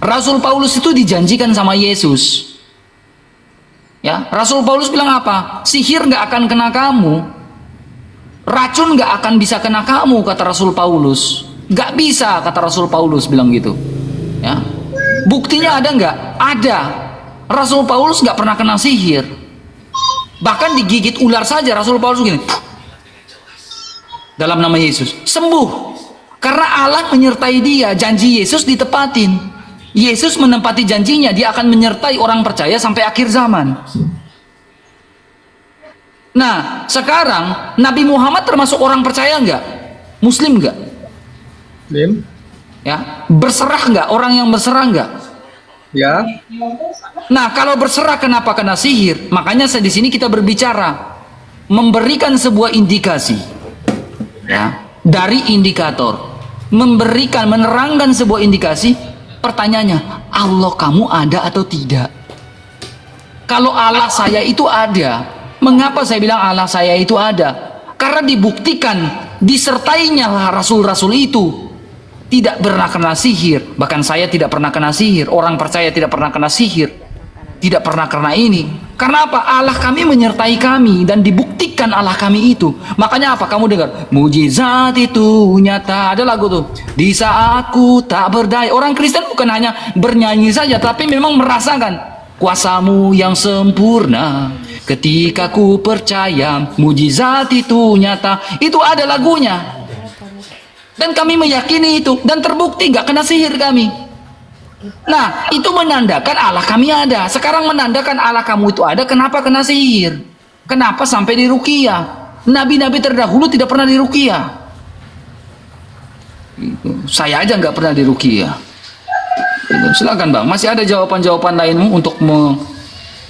Rasul Paulus itu dijanjikan sama Yesus. Ya, Rasul Paulus bilang apa? Sihir nggak akan kena kamu, racun nggak akan bisa kena kamu, kata Rasul Paulus. Nggak bisa, kata Rasul Paulus bilang gitu. Ya, buktinya ada nggak? Ada. Rasul Paulus nggak pernah kena sihir. Bahkan digigit ular saja Rasul Paulus gini, dalam nama Yesus sembuh. Karena Allah menyertai dia, janji Yesus ditepatin. Yesus menempati janjinya, dia akan menyertai orang percaya sampai akhir zaman. Nah, sekarang Nabi Muhammad termasuk orang percaya nggak? Muslim nggak? Muslim. Ya, berserah nggak? Orang yang berserah nggak? Ya. Nah, kalau berserah kenapa kena sihir? Makanya di sini kita berbicara, memberikan sebuah indikasi, ya, dari indikator, menerangkan sebuah indikasi. Pertanyaannya, Allah kamu ada atau tidak? Kalau Allah saya itu ada, mengapa saya bilang Allah saya itu ada? Karena dibuktikan, disertainya rasul-rasul itu tidak pernah kena sihir. Bahkan saya tidak pernah kena sihir, orang percaya tidak pernah kena sihir, tidak pernah kena ini. Karena apa? Allah kami menyertai kami dan dibuktikan Allah kami itu. Makanya apa? Kamu dengar, mujizat itu nyata. Ada lagu tuh, di saat ku tak berdaya. Orang Kristen bukan hanya bernyanyi saja, tapi memang merasakan kuasamu yang sempurna. Ketika ku percaya, mujizat itu nyata. Itu ada lagunya. Dan kami meyakini itu, dan terbukti gak kena sihir kami. Nah, itu menandakan Allah kami ada. Sekarang menandakan Allah kamu itu ada, kenapa kena sihir? Kenapa sampai diruqyah? Nabi-nabi terdahulu tidak pernah diruqyah. Saya aja nggak pernah diruqyah. Silakan Bang, masih ada jawaban-jawaban lainmu untuk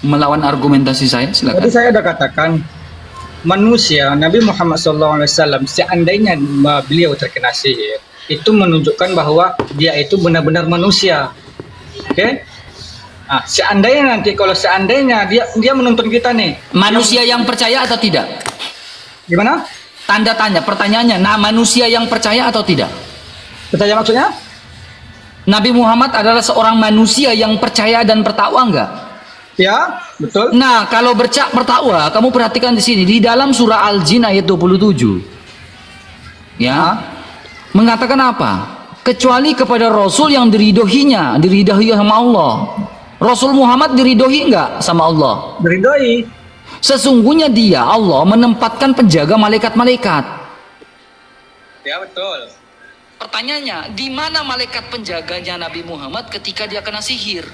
melawan argumentasi saya? Silakan. Tadi saya sudah katakan, manusia Nabi Muhammad SAW seandainya beliau terkena sihir, itu menunjukkan bahwa dia itu benar-benar manusia. Oke? Nah, seandainya dia menuntun kita nih, Manusia yang percaya atau tidak? gimana? Tanda tanya, pertanyaannya, nah manusia yang percaya atau tidak? Pertanyaan maksudnya? Nabi Muhammad adalah seorang manusia yang percaya dan bertakwa enggak? Ya, betul. Nah, kalau bertakwa, kamu perhatikan di sini di dalam surah Al-Jin ayat 27. Ya. Mengatakan apa? Kecuali kepada Rasul yang diridhoinya, diridhoi sama Allah. Rasul Muhammad diridhoi enggak sama Allah? Diridhoi. Sesungguhnya dia, Allah, menempatkan penjaga malaikat-malaikat. Ya, betul. Pertanyaannya, di mana malaikat penjaganya Nabi Muhammad ketika dia kena sihir?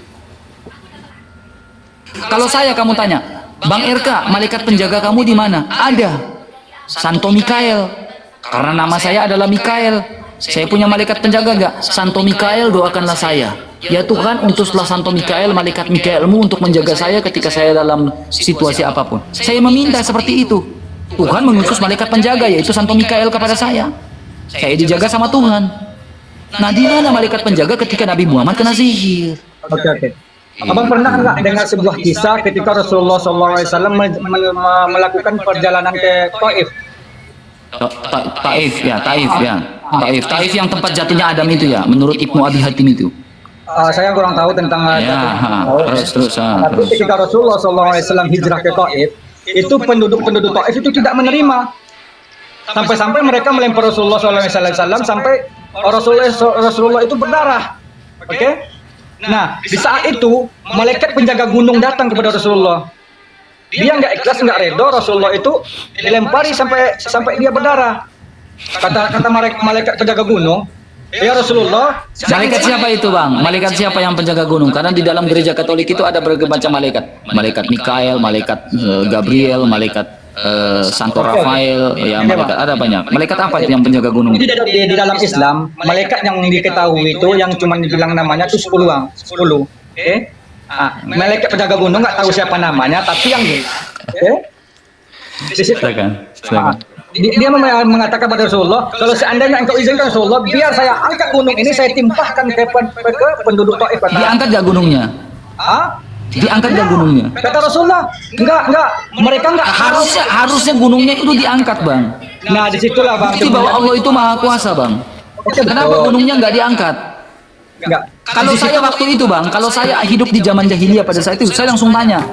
Kalau saya kamu tanya, Bang RK, malaikat penjaga kamu di mana? Ada. Santo Mikael. Karena nama saya adalah Mikael. Saya punya malaikat penjaga enggak? Santo Mikael, doakanlah saya. Ya Tuhan, utuslah Santo Mikael, malaikat Mikaelmu untuk menjaga saya ketika saya dalam situasi apapun. Saya meminta seperti itu. Tuhan mengutus malaikat penjaga, yaitu Santo Mikael kepada saya. Saya dijaga sama Tuhan. Nah, di mana malaikat penjaga ketika Nabi Muhammad kena sihir? Oke. Abang pernah nggak dengar sebuah kisah ketika Rasulullah SAW melakukan perjalanan ke Taif? Taif ya. Taif yang tempat jatuhnya Adam itu ya, menurut Ibnu Abi Hatim itu. Saya kurang tahu tentang terus. Tapi ketika Rasulullah SAW hijrah ke Taif, itu penduduk Taif itu tidak menerima. Sampai-sampai mereka melempar Rasulullah SAW sampai Rasulullah itu berdarah. Oke? Nah, di saat itu malaikat penjaga gunung datang kepada Rasulullah. Dia nggak ikhlas, nggak redo, Rasulullah itu dilempari sampai dia berdarah. Kata malaikat penjaga gunung, ya Rasulullah. Malaikat siapa itu Bang? Malaikat siapa yang penjaga gunung? Karena di dalam gereja Katolik itu ada berbagai macam malaikat. Malaikat Mikael, malaikat Gabriel, malaikat Santo Rafael, ya malaikat ada banyak. Malaikat apa itu yang penjaga gunung? Di dalam Islam, malaikat yang diketahui itu yang cuma dibilang namanya itu 10. Oke? Malaikat penjaga gunung nggak tahu siapa namanya, tapi yang di situ. Silakan. Dia mengatakan pada Rasulullah, kalau seandainya engkau izinkan Rasulullah, biar saya angkat gunung ini, saya timpahkan ke penduduk Taif. Diangkat gak gunungnya? Diangkat gak gunungnya? Kata Rasulullah, enggak. Mereka enggak harusnya gunungnya itu diangkat Bang. Nah, disitulah Bang. Bukti bahwa Allah itu maha kuasa Bang. Kenapa gunungnya nggak diangkat? Enggak. Kalau saya waktu itu bang, kalau saya hidup di zaman jahiliyah pada saat itu, saya langsung tanya,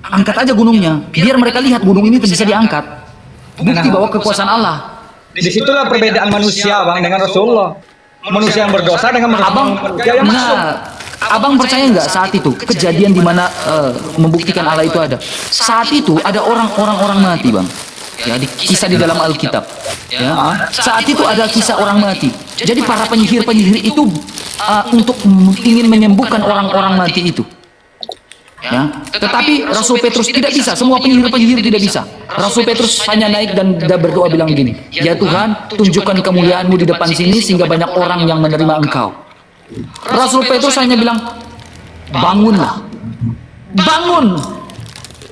angkat aja gunungnya, biar mereka lihat gunung ini bisa diangkat. Bukti bahwa kekuasaan Allah. Disitulah perbedaan manusia bang dengan Rasulullah. Manusia yang berdosa dengan manusia yang masuk. Abang percaya nggak saat itu kejadian di mana membuktikan Allah itu ada? Saat itu ada orang mati bang. Ya, kisah di dalam Alkitab. Ya, saat itu ada kisah orang mati. Jadi para penyihir itu untuk ingin menyembuhkan orang-orang mati itu. Ya, tetapi Rasul Petrus tidak bisa. Semua penyihir tidak bisa. Rasul Petrus hanya naik dan berdoa bilang gini, ya Tuhan, tunjukkan kemuliaan-Mu di depan sini sehingga banyak orang yang menerima Engkau. Rasul Petrus hanya bilang, bangunlah, bangun.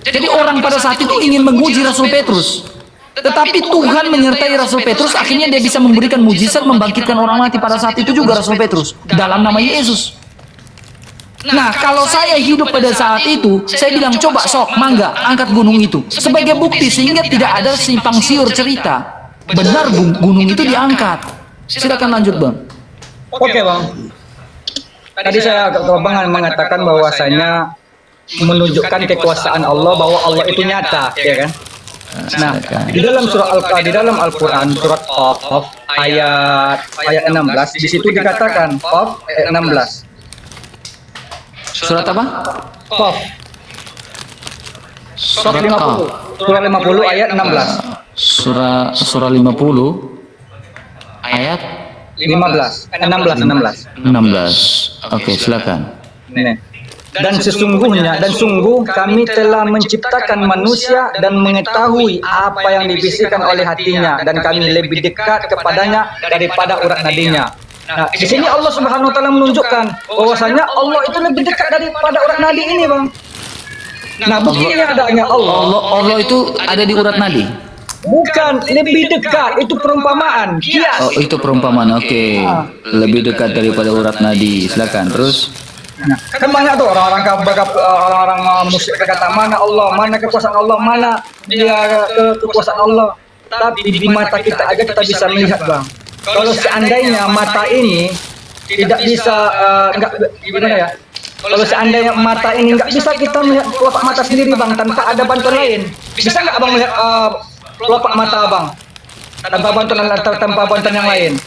Jadi orang pada saat itu ingin menguji Rasul Petrus. Tetapi Tuhan menyertai Rasul Petrus, akhirnya dia bisa memberikan mujizat membangkitkan orang mati pada saat itu juga Rasul Petrus dalam nama Yesus. Nah, kalau saya hidup pada saat itu, saya bilang coba sok, mangga, angkat gunung itu sebagai bukti sehingga tidak ada simpang siur cerita. Benar gunung itu diangkat. Silakan lanjut bang. Oke bang. Tadi saya bang mengatakan bahwasanya menunjukkan kekuasaan Allah, bahwa Allah itu nyata, ya kan? Nah, di dalam Al-Quran surat Qaf ayat 16 di situ dikatakan Qaf ayat 16. Surat apa? Qaf. Surat 50. Surah 50 ayat 16. Surah 50 ayat 16. 16. Oke, silakan. Nih. Dan sungguh kami telah menciptakan manusia dan mengetahui apa yang dibisikkan oleh hatinya, dan kami lebih dekat kepadanya daripada urat nadinya. Nah, di sini Allah Subhanahu wa taala menunjukkan bahwasanya Allah itu lebih dekat daripada urat nadi ini, Bang. Nah, buktinya adanya Allah itu ada di urat nadi. Bukan, lebih dekat, itu perumpamaan. Kias. Oh, itu perumpamaan. Oke. Lebih dekat daripada urat nadi. Silakan terus. Nah, kan banyak tuh orang-orang musyrik berkata mana Allah, mana kekuasaan Allah, mana dia kekuasaan Allah. Tapi di mata kita aja kita bisa melihat, Bang. Kalau seandainya mata ini tidak bisa gimana ya? Kalau seandainya mata ini nggak bisa kita melihat kelopak mata sendiri, Bang, tanpa ada bantuan lain. Bisa nggak Abang melihat kelopak mata Abang tanpa bantuan yang lain?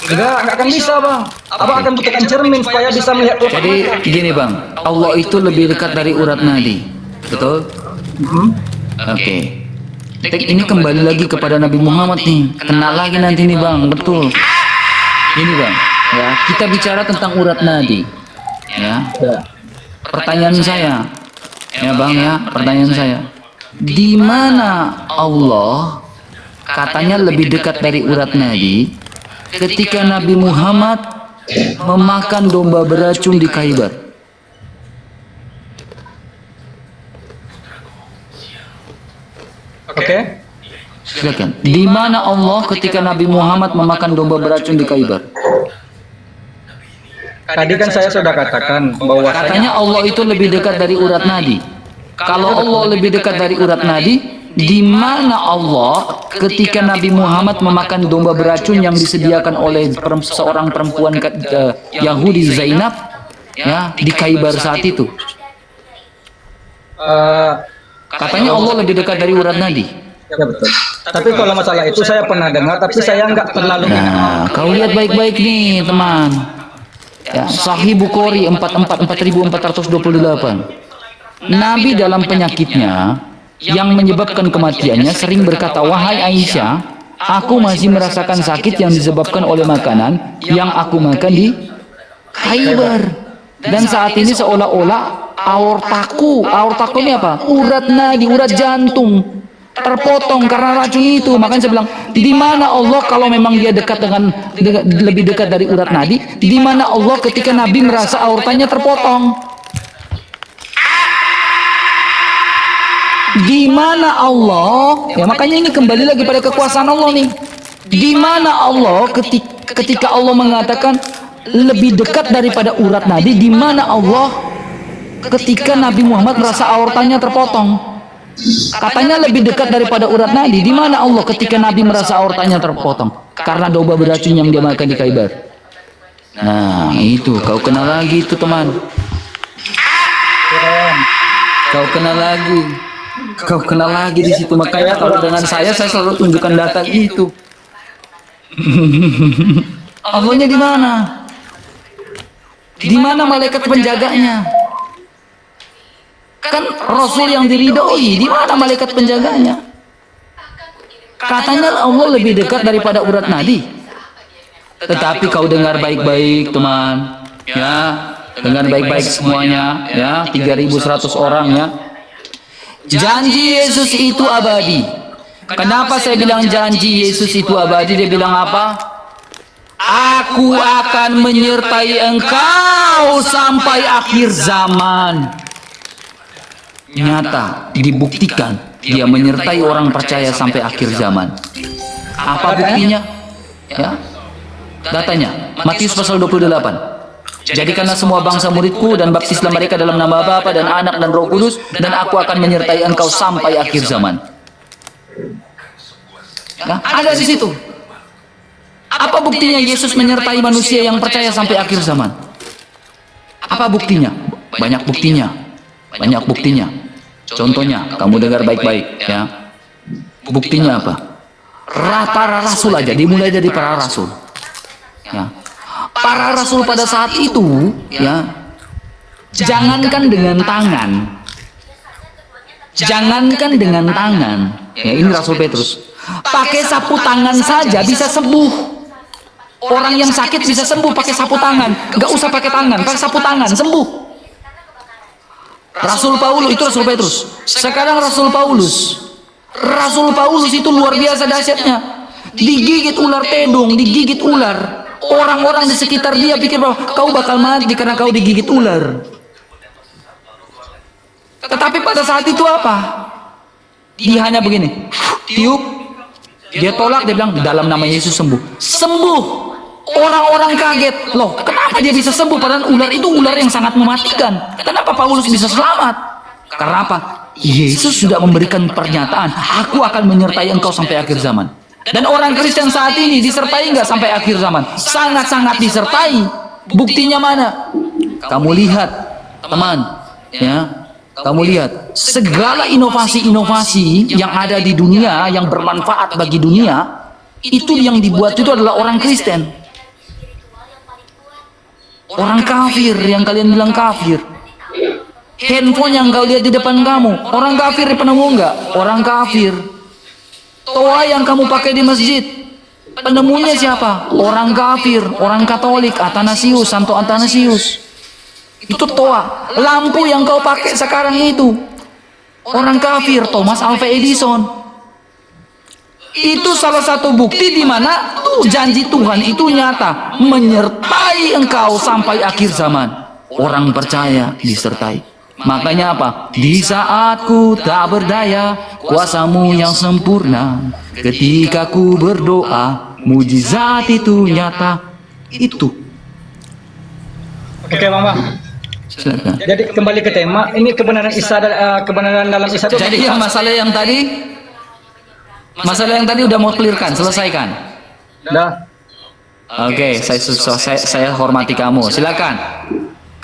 Nggak akan bisa, Bang. Abang akan butuhkan cermin supaya bisa melihat. Jadi gini, Bang, Allah itu lebih dekat dari urat nadi, betul? Oke. Ini kembali lagi kepada Nabi Muhammad nih. Kena lagi nanti nih, Bang, betul. Ini, Bang, ya, kita bicara tentang urat nadi. Ya. Pertanyaan saya, ya, Bang, ya, pertanyaan saya. Di mana Allah katanya lebih dekat dari urat nadi ketika Nabi Muhammad memakan domba beracun di Khaybar? Oke. Silakan. Di mana Allah ketika Nabi Muhammad memakan domba beracun di Khaybar? Tadi kan saya sudah katakan bahwa Katanya Allah itu lebih dekat dari urat nadi. Kalau Allah lebih dekat dari urat nadi, di mana Allah ketika Nabi Muhammad memakan domba beracun yang disediakan oleh seorang perempuan Yahudi, Zainab, ya, di Khaybar saat itu? Katanya Allah lebih dekat dari urat nadi. Ya betul. Tapi kalau masalah itu saya pernah dengar, tapi saya nggak terlalu. Nah, kau lihat baik-baik nih, teman. Ya, Sahih Bukhari 4428. Nabi dalam penyakitnya yang menyebabkan kematiannya sering berkata, wahai Aisyah, aku masih merasakan sakit yang disebabkan oleh makanan yang aku makan di Khaybar. Dan saat ini seolah-olah aortaku ini apa? Urat nadi, urat jantung terpotong karena racun itu. Makanya saya bilang, di mana Allah kalau memang dia dekat lebih dekat dari urat nadi? Di mana Allah ketika Nabi merasa aortanya terpotong? Di mana Allah? Ya, makanya ini kembali lagi pada kekuasaan Allah nih. Di mana Allah ketika Allah mengatakan lebih dekat daripada urat nadi? Di mana Allah ketika Nabi Muhammad merasa aortanya terpotong? Katanya lebih dekat daripada urat nadi. Di mana Allah ketika Nabi merasa aortanya terpotong karena domba beracun yang dia makan di Khaybar? Nah, itu kau kenal lagi itu teman. Keren. Kau kenal lagi. Kau kenal lagi di situ. Makanya kalau dengan saya selalu tunjukkan data itu. Allahnya di mana? Di mana malaikat penjaganya? Kan Rasul yang diridhoi, di mana malaikat penjaganya? Katanya Allah lebih dekat daripada urat nadi. Tetapi kau dengar baik-baik teman, ya, dengar baik-baik semuanya, ya, 3.100 orang ya. Janji Yesus itu abadi. Kenapa saya bilang janji Yesus itu abadi? Dia bilang apa? Aku akan menyertai engkau sampai akhir zaman. Nyata, dibuktikan dia menyertai orang percaya sampai akhir zaman. Apa buktinya? Ya, datanya Matius pasal 28. Jadikanlah semua bangsa muridku dan baptislah mereka dalam nama Bapa dan Anak dan Roh Kudus, dan aku akan menyertai engkau sampai akhir zaman. Ya, ada di situ. Apa buktinya Yesus menyertai manusia yang percaya sampai akhir zaman? Apa buktinya? Banyak buktinya. Banyak buktinya. Contohnya, kamu dengar baik-baik ya. Buktinya apa? Para rasul aja, dimulai dari para rasul. Ya. Para rasul pada saat itu, ya, jangankan dengan tangan, ya, ini Rasul Petrus, pakai sapu tangan saja bisa sembuh. Orang yang sakit bisa sembuh pakai sapu tangan, nggak usah pakai tangan, pakai sapu tangan sembuh. Rasul Paulus itu Rasul Petrus. Sekarang Rasul Paulus itu luar biasa dahsyatnya. Digigit ular tedung, digigit ular. Orang-orang di sekitar dia pikir bahwa kau bakal mati karena kau digigit ular. Tetapi pada saat itu apa? Dia hanya begini, tiup, dia tolak, dia bilang dalam nama Yesus sembuh. Sembuh. Orang-orang kaget, loh kenapa dia bisa sembuh padahal ular itu ular yang sangat mematikan. Kenapa Paulus bisa selamat? Karena apa? Yesus sudah memberikan pernyataan, aku akan menyertai engkau sampai akhir zaman. Dan orang Kristen saat ini disertai nggak sampai akhir zaman? Sangat-sangat disertai. Buktinya mana? Kamu lihat, teman, ya, kamu lihat segala inovasi-inovasi yang ada di dunia yang bermanfaat bagi dunia, itu yang dibuat itu adalah orang Kristen. Orang kafir yang kalian bilang kafir. Handphone yang kau lihat di depan kamu, orang kafir penemu nggak? Orang kafir. Toa yang kamu pakai di masjid, penemunya siapa? Orang kafir, orang Katolik, Athanasius, Santo Athanasius. Itu toa. Lampu yang kau pakai sekarang itu, orang kafir, Thomas Alva Edison. Itu salah satu bukti di mana janji Tuhan itu nyata, menyertai engkau sampai akhir zaman. Orang percaya disertai. Makanya apa? Di saat ku tak berdaya, kuasamu yang sempurna. Ketika ku berdoa, mujizat itu nyata. Itu. Oke, Mama. Silakan. Jadi kembali ke tema, ini kebenaran Isa, kebenaran dalam Isa itu. Jadi yang masalah yang tadi udah mau clearkan, selesaikan. Dah. Oke, saya hormati kamu. Silakan.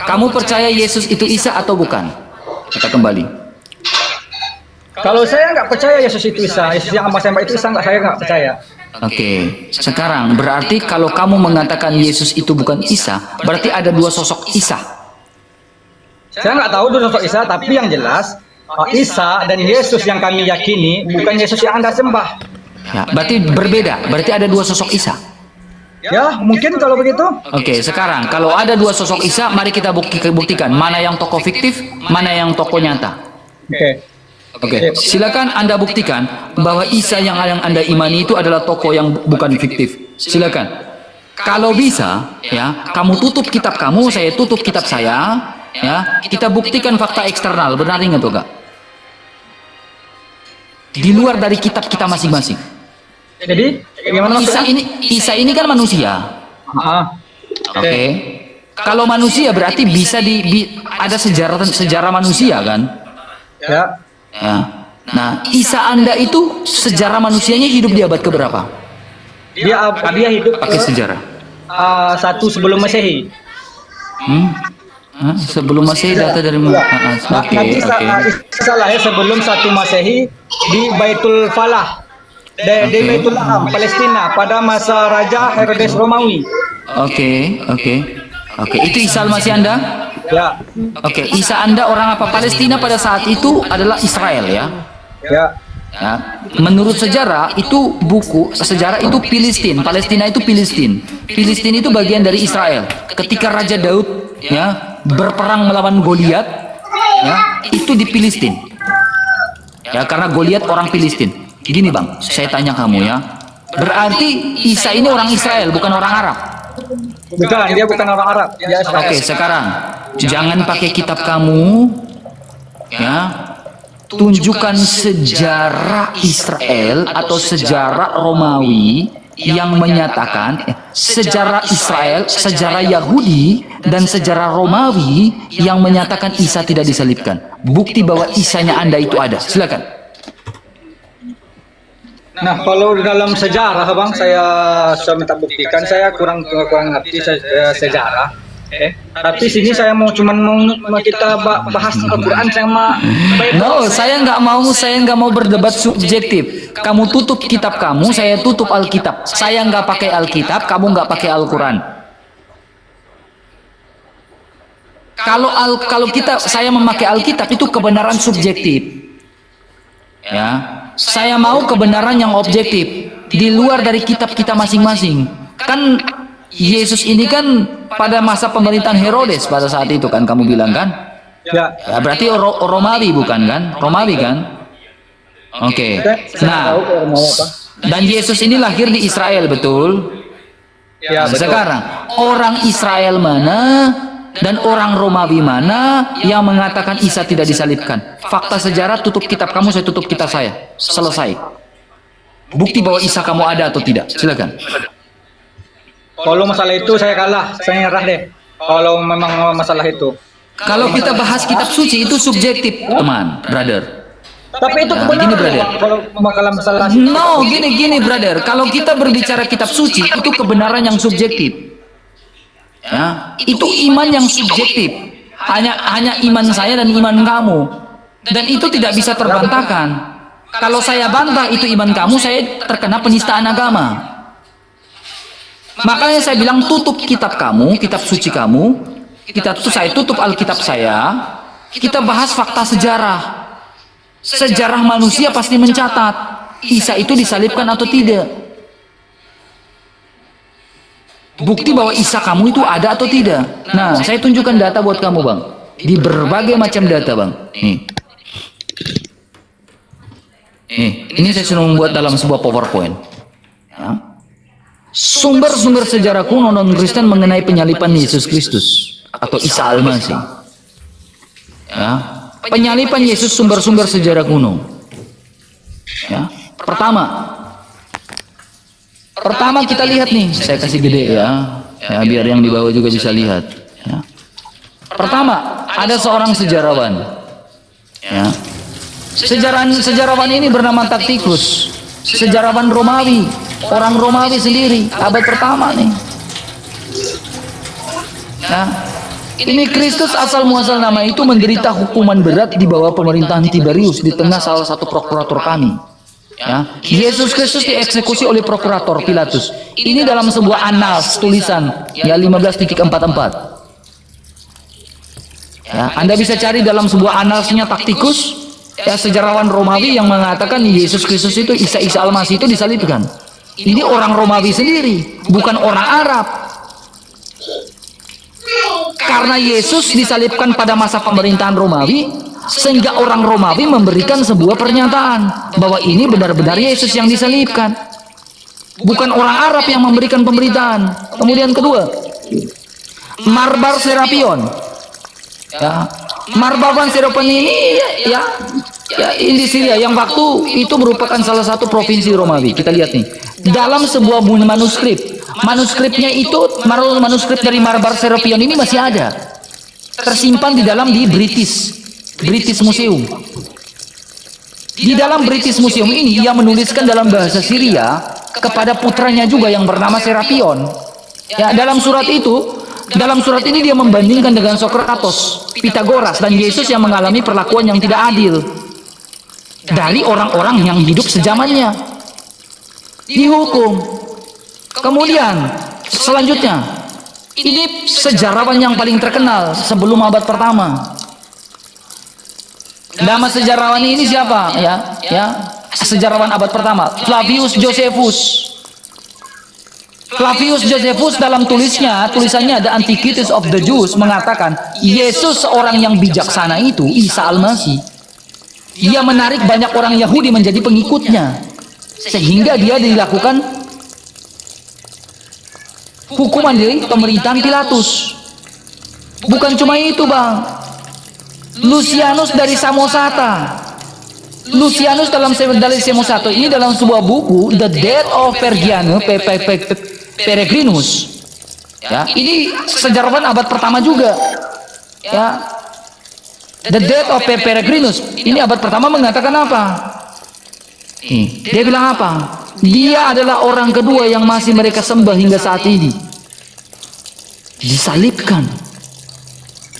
Kamu percaya Yesus itu Isa atau bukan? Kita kembali. Kalau saya nggak percaya Yesus itu Isa, Yesus yang sama itu Isa, saya nggak percaya. Oke, sekarang berarti kalau kamu mengatakan Yesus itu bukan Isa, berarti ada dua sosok Isa. Saya nggak tahu dulu sosok Isa, tapi yang jelas Isa dan Yesus yang kami yakini bukan Yesus yang Anda sembah. Ya, berarti berbeda. Berarti ada dua sosok Isa. Ya, mungkin kalau begitu. Oke, sekarang kalau ada dua sosok Isa, mari kita buktikan mana yang tokoh fiktif, mana yang tokoh nyata. Oke, silakan Anda buktikan bahwa Isa yang Anda imani itu adalah tokoh yang bukan fiktif. Silakan. Kalau bisa, ya, kamu tutup kitab kamu, saya tutup kitab saya, ya, kita buktikan fakta eksternal, benar nggak tuh, Kak? Di luar dari kitab kita masing-masing. Jadi, bagaimana Isa ini kan manusia. Oke. Kalau manusia berarti bisa ada sejarah manusia kan? Ya. Ya. Nah, Isa Anda itu sejarah manusianya hidup di abad keberapa? Dia hidup Pakai sejarah. 1 sebelum Masehi. Sebelum Masehi data dari Oke, Nabi oke. Isa lahir sebelum 1 Masehi di Baitul Falah, di Oke. Baitul Laham, Palestina pada masa Raja Herodes Romawi. Oke, oke. Oke, itu Isa Al-Masih Anda? Ya, Oke, Isa Anda orang apa? Palestina pada saat itu adalah Israel ya. ya, Ya, menurut sejarah itu buku sejarah itu Filistin, Palestina itu Filistin. Filistin itu bagian dari Israel. Ketika Raja Daud ya berperang melawan Goliat, ya itu di Filistin. Ya karena Goliat orang Filistin. Gini bang, saya tanya kamu ya, berarti Isa ini orang Israel bukan orang Arab. bukan, dia bukan orang Arab, dia Israel. Oke, sekarang jangan pakai kitab kamu, ya. Tunjukkan sejarah Israel atau sejarah Romawi yang menyatakan sejarah Israel, sejarah Yahudi dan sejarah Romawi yang menyatakan Isa tidak disalibkan. Bukti bahwa Isanya Anda itu ada. Silakan. Nah, kalau dalam sejarah, bang, saya minta buktikan. Saya kurang ngerti sejarah. Tapi sini saya mau kita bahas Al-Quran sama No, saya nggak mau berdebat subjektif. Kamu tutup kitab kamu, saya tutup Alkitab. Saya nggak pakai Alkitab, kamu nggak pakai Al-Quran. Kalau saya memakai Alkitab itu kebenaran subjektif. Ya, saya mau kebenaran yang objektif di luar dari kitab kita masing-masing. Kan Yesus ini kan pada masa pemerintahan Herodes pada saat itu kan kamu bilang kan? ya. Ya, berarti Romawi bukan kan? Romawi kan? Oke. Nah, dan Yesus ini lahir di Israel betul? Ya, Nah, betul. sekarang orang Israel mana dan orang Romawi mana yang mengatakan Isa tidak disalibkan? Fakta sejarah tutup kitab kamu, saya tutup kitab saya. Selesai. Bukti bahwa Isa kamu ada atau tidak? Silakan. Kalau masalah itu saya kalah, saya nyerah deh. Kalau memang masalah itu. Kalau kita bahas kitab suci itu subjektif, teman, brother. Tapi itu Nah, kebenaran. gini, brother. Kalau masalah No, gini, brother. Kalau kita berbicara kitab suci, itu kebenaran yang subjektif. Ya, itu iman yang subjektif. Hanya iman saya dan iman kamu. Dan itu tidak bisa terbantahkan. Kalau saya bantah itu iman kamu, saya terkena penistaan agama. Makanya saya bilang tutup kitab kamu, kitab suci kamu. Saya tutup Alkitab saya. Kita bahas fakta sejarah. Sejarah manusia pasti mencatat Isa itu disalibkan atau tidak. Bukti bahwa Isa kamu itu ada atau tidak. Nah, saya tunjukkan data buat kamu bang. Di berbagai macam data bang. Ini saya sudah membuat dalam sebuah PowerPoint. Ya. Sumber-sumber sejarah kuno non-Kristen mengenai penyaliban Yesus Kristus atau Isa Al-Masih. Ya. Penyaliban Yesus sumber-sumber sejarah kuno. Ya. Pertama kita lihat nih, saya kasih gede ya. Ya biar yang di bawah juga bisa lihat. Ya. Pertama, ada seorang sejarawan. Ya. Sejarawan ini bernama Tacitus. Sejarawan Romawi, orang Romawi sendiri, abad pertama nih. Nah, ini Kristus asal muasal nama itu menderita hukuman berat di bawah pemerintahan Tiberius di tengah salah satu prokurator kami. Ya, Yesus Kristus dieksekusi oleh prokurator Pilatus. Ini dalam sebuah annals tulisan ya 15.44. Ya, Anda bisa cari dalam sebuah annalsnya Tacitus. Ya sejarawan Romawi yang mengatakan Yesus Kristus itu Isa Al-Masih itu disalibkan. Ini orang Romawi sendiri, bukan orang Arab. Karena Yesus disalibkan pada masa pemerintahan Romawi, sehingga orang Romawi memberikan sebuah pernyataan bahwa ini benar-benar Yesus yang disalibkan. Bukan orang Arab yang memberikan pemberitaan. Kemudian kedua, Marbar Serapion. Ya, Marbaban Serapion ini ya di Syria yang waktu itu merupakan salah satu provinsi Romawi. Kita lihat nih dalam sebuah manuskripnya itu manuskrip dari Marbar Serapion ini masih ada tersimpan di dalam di British Museum. Di dalam British Museum ini ia menuliskan dalam bahasa Syria kepada putranya juga yang bernama Serapion. Ya, dalam surat ini dia membandingkan dengan Sokrates, Pitagoras, dan Yesus yang mengalami perlakuan yang tidak adil dari orang-orang yang hidup sezamannya. Dihukum. Kemudian, selanjutnya, ini sejarawan yang paling terkenal sebelum abad pertama. Nama sejarawan ini siapa? Sejarawan abad pertama, Flavius Josephus. Flavius Josephus dalam tulisannya The Antiquities of the Jews mengatakan Yesus seorang yang bijaksana itu, Isa Al-Masih, dia menarik banyak orang Yahudi menjadi pengikutnya sehingga dia dilakukan hukuman dari pemerintahan Pilatus. Bukan cuma itu, Bang. Lucianus dari Samosata. Lucianus dari Samosata ini dalam sebuah buku The Death of Peregrinus. Ya, ini sejarawan abad pertama juga. Ya. The Death of Peregrinus. Ini abad pertama mengatakan apa? Dia bilang apa? Dia adalah orang kedua yang masih mereka sembah hingga saat ini. Disalibkan.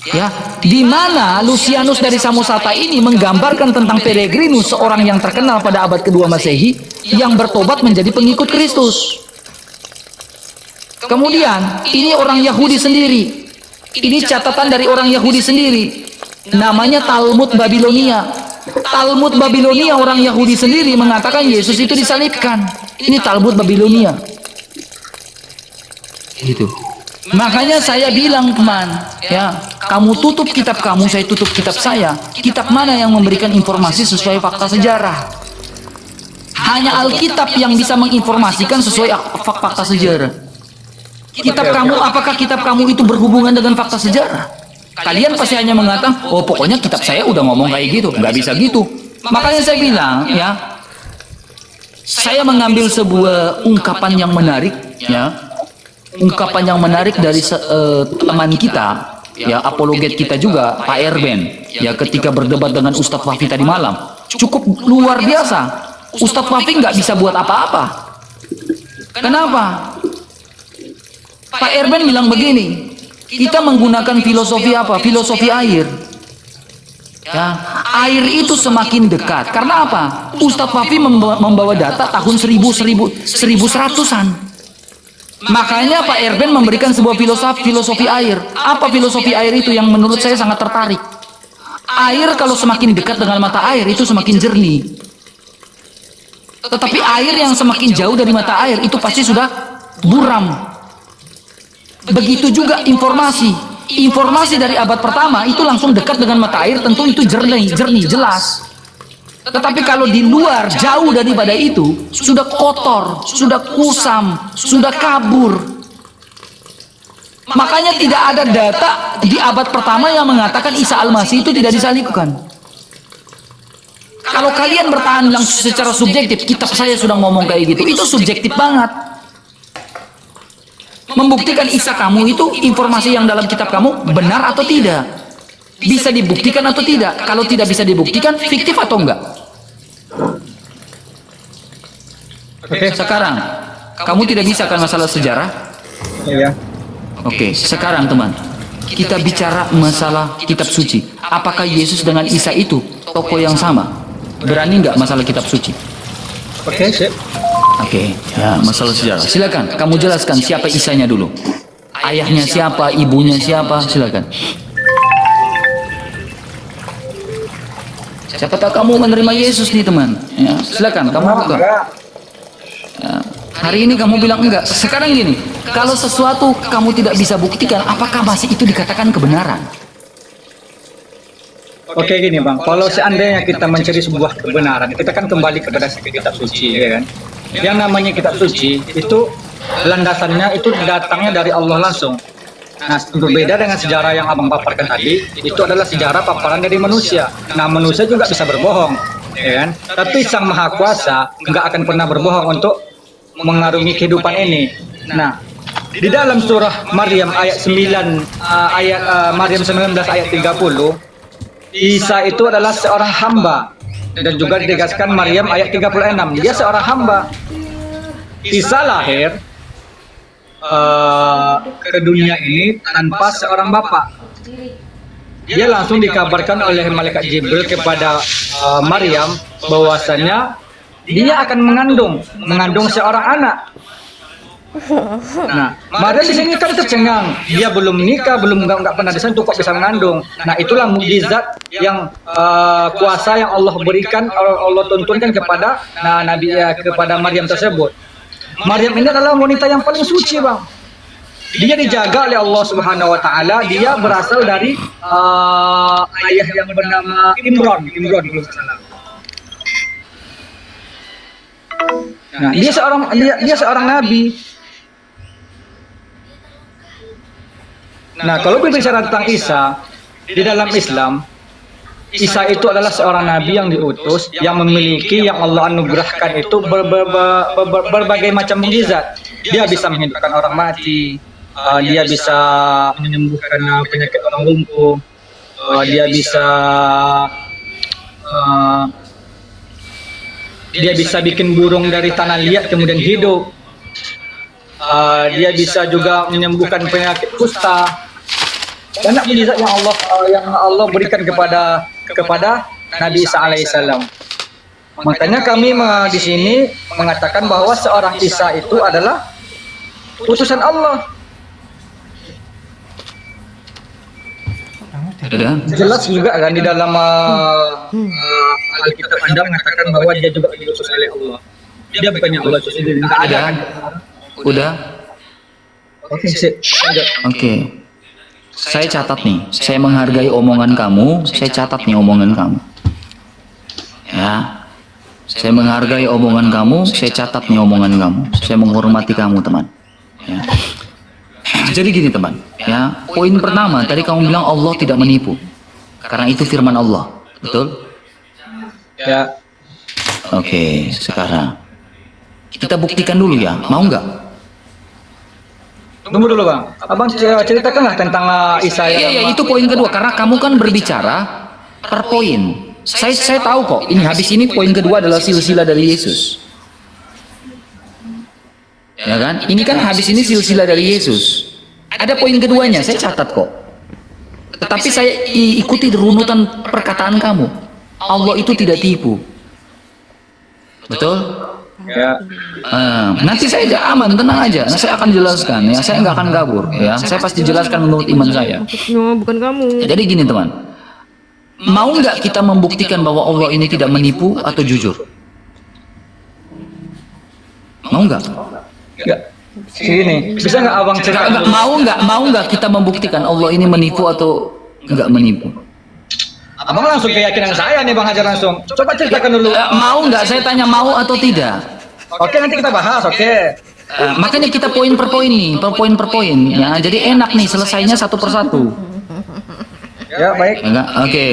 Ya, di mana Lucianus dari Samosata ini menggambarkan tentang Peregrinus, seorang yang terkenal pada abad kedua Masehi yang bertobat menjadi pengikut Kristus. Kemudian, ini orang Yahudi sendiri. Ini catatan dari orang Yahudi sendiri. Namanya Talmud Babilonia. Talmud Babilonia orang Yahudi sendiri mengatakan Yesus itu disalibkan. Ini Talmud Babilonia. Gitu. Makanya saya bilang, teman, ya, kamu tutup kitab kamu, saya tutup kitab saya. Kitab mana yang memberikan informasi sesuai fakta sejarah? Hanya Alkitab yang bisa menginformasikan sesuai fakta sejarah. Kitab kamu, apakah kitab kamu itu berhubungan dengan fakta sejarah? Kalian pasti hanya mengatakan, oh pokoknya kitab saya udah ngomong kayak gitu. Nggak bisa gitu. Makanya saya bilang, ya, saya mengambil sebuah ungkapan yang menarik, ya, ungkapan yang menarik dari teman kita, ya, apologet kita juga, Pak Erben, ya, ketika berdebat dengan Ustadz Wafi tadi malam, cukup luar biasa. Ustadz Wafi nggak bisa buat apa-apa. Kenapa? Pak Erben bilang begini, kita menggunakan filosofi apa? Filosofi air. Ya, air itu semakin dekat. Karena apa? Ustadz Wafi membawa data tahun 1100-an. Makanya Pak Erben memberikan sebuah filosofi air. Apa filosofi air itu yang menurut saya sangat tertarik? Air kalau semakin dekat dengan mata air itu semakin jernih. Tetapi air yang semakin jauh dari mata air itu pasti sudah buram. Begitu juga informasi. Informasi dari abad pertama itu langsung dekat dengan mata air, tentu itu jernih, jelas. Tetapi kalau di luar, jauh daripada itu, sudah kotor, sudah kusam, sudah kabur. Makanya tidak ada data di abad pertama yang mengatakan Isa Al-Masih itu tidak disalibkan. Kalau kalian bertahan langsung secara subjektif, kitab saya sudah ngomong kayak gitu, itu subjektif banget. Membuktikan Isa kamu itu informasi yang dalam kitab kamu benar atau tidak, bisa dibuktikan atau tidak. Kalau tidak bisa dibuktikan, fiktif atau enggak. Oke, sekarang kamu tidak bisa kan masalah sejarah? Iya. Oke, sekarang teman, kita bicara masalah kitab suci. Apakah Yesus dengan Isa itu tokoh yang sama? Berani nggak masalah kitab suci? Oke, sip. Oke, ya, masalah sejarah. Silakan, kamu jelaskan siapa Isanya dulu. Ayahnya siapa, ibunya siapa, silakan. Siapa tahu kamu menerima Yesus nih, teman. Ya, silakan, kamu buka. Ya, hari ini kamu bilang enggak. Sekarang gini, kalau sesuatu kamu tidak bisa buktikan, apakah masih itu dikatakan kebenaran? Oke gini Bang, kalau seandainya kita mencari sebuah kebenaran, kita kan kembali kepada kitab suci, ya kan? Yang namanya kitab suci itu landasannya itu datangnya dari Allah langsung. Nah, berbeda dengan sejarah yang abang paparkan tadi, itu adalah sejarah paparan dari manusia. Nah, manusia juga bisa berbohong, ya kan? Tapi Sang Maha Kuasa nggak akan pernah berbohong untuk mengarungi kehidupan ini. Nah, di dalam surah Maryam ayat 9, Maryam 19 ayat 30, Isa itu adalah seorang hamba. Dan juga ditegaskan Maryam ayat 36, dia seorang hamba. Isa lahir ke dunia ini tanpa seorang bapak. Dia langsung dikabarkan oleh malaikat Jibril kepada Maryam bahwasanya dia akan mengandung seorang anak. Nah, Maryam di sini kan tercengang. Dia belum menikah, nggak pernah disentuh kok bisa mengandung. Nah, itulah mukjizat yang kuasa yang Allah berikan, Allah tuntunkan kepada kepada Maryam tersebut. Maryam ini adalah wanita yang paling suci, Bang. Dia dijaga oleh Allah Subhanahu wa taala. Dia berasal dari ayah yang bernama Imran kalau tidak salah. Nah, dia seorang nabi. Nah, kalau berbicara tentang Isa di dalam Islam, Isa itu adalah seorang nabi yang diutus, yang memiliki, yang Allah anugerahkan itu berbagai macam mukjizat. Dia bisa menghidupkan orang mati, dia bisa menyembuhkan penyakit orang lumpuh, dia bisa bikin burung dari tanah liat kemudian hidup, dia bisa juga menyembuhkan penyakit kusta. Banyak mukjizat yang Allah berikan kepada Nabi Isa alaihissalam. Makanya kami di sini mengatakan bahwa seorang Isa itu adalah utusan Allah. Jelas juga kan di dalam Alkitab Anda mengatakan bahwa dia juga diutus oleh Allah. Dia bukannya Allah itu sendiri. Tidak ada kan? Udah? Oke, sip. Oke. Saya catat nih. Saya menghargai omongan kamu. Saya catat nih omongan kamu. Ya. Saya menghargai omongan kamu. Saya catat nih omongan kamu. Saya menghormati kamu, teman. Ya. Jadi gini, teman. Ya. Poin pertama, tadi kamu bilang Allah tidak menipu. Karena itu firman Allah. Betul? Ya. Oke, sekarang kita buktikan dulu ya. Mau nggak? Tunggu dulu, Bang. Abang ceritakanlah tentang Isa yang... Iya, itu poin kedua. Karena kamu kan berbicara per poin. Saya tahu kok. Ini habis ini poin kedua adalah silsilah dari Yesus. Ya kan? Ini kan habis ini silsilah dari Yesus. Ada poin keduanya. Saya catat kok. Tetapi saya ikuti runutan perkataan kamu. Allah itu tidak tipu. Betul? Ya. Nanti saya aman, tenang aja. Nah, saya akan jelaskan ya. Saya nggak akan kabur ya. Saya pasti jelaskan menurut iman saya. Bukan kamu. Jadi gini, teman. Mau nggak kita membuktikan bahwa Allah ini tidak menipu atau jujur? Mau nggak? Enggak. Sini. Bisa nggak Abang ceritakan? Mau nggak kita membuktikan Allah ini menipu atau nggak menipu? Abang langsung keyakinan saya nih, Bang Hajar langsung. Coba ceritakan dulu. Mau nggak? Saya tanya mau atau tidak. Oke, nanti kita bahas. Oke. Makanya kita poin per poin nih, per poin. Ya, jadi enak nih selesainya satu persatu. Ya, baik. Enggak? Oke.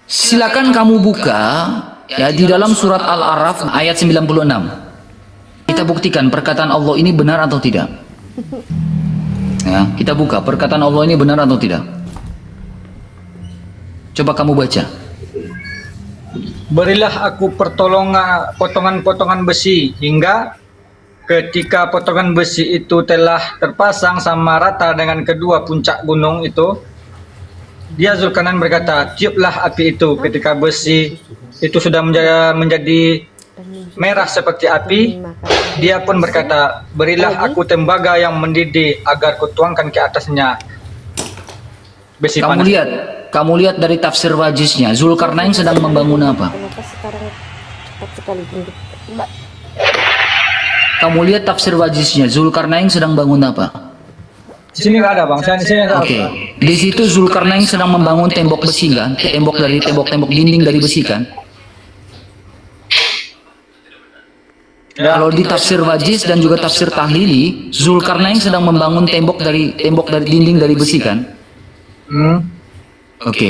Silakan kamu buka ya di dalam surat Al-A'raf ayat 96. Kita buktikan perkataan Allah ini benar atau tidak. Ya, kita buka perkataan Allah ini benar atau tidak. Coba kamu baca. Berilah aku pertolongan potongan-potongan besi hingga ketika potongan besi itu telah terpasang sama rata dengan kedua puncak gunung itu, dia Zulkarnain berkata, tiuplah api itu. Ketika besi itu sudah menjadi merah seperti api, dia pun berkata, berilah aku tembaga yang mendidih agar kutuangkan ke atasnya besi panas. Kamu lihat dari tafsir wajiznya, Zulkarnain sedang membangun apa? Kenapa sekarang cepat sekali tinggi? Kamu lihat tafsir wajiznya, Zulkarnain sedang bangun apa? Di sini nggak ada, Bang. Saya di sini nggak ada. Oke. Di situ Zulkarnain sedang membangun tembok besi kan? Tembok dinding dari besi kan? Ya. Kalau di tafsir wajiz dan juga tafsir tahlili, Zulkarnain sedang membangun tembok dari dinding dari besi kan? Oke.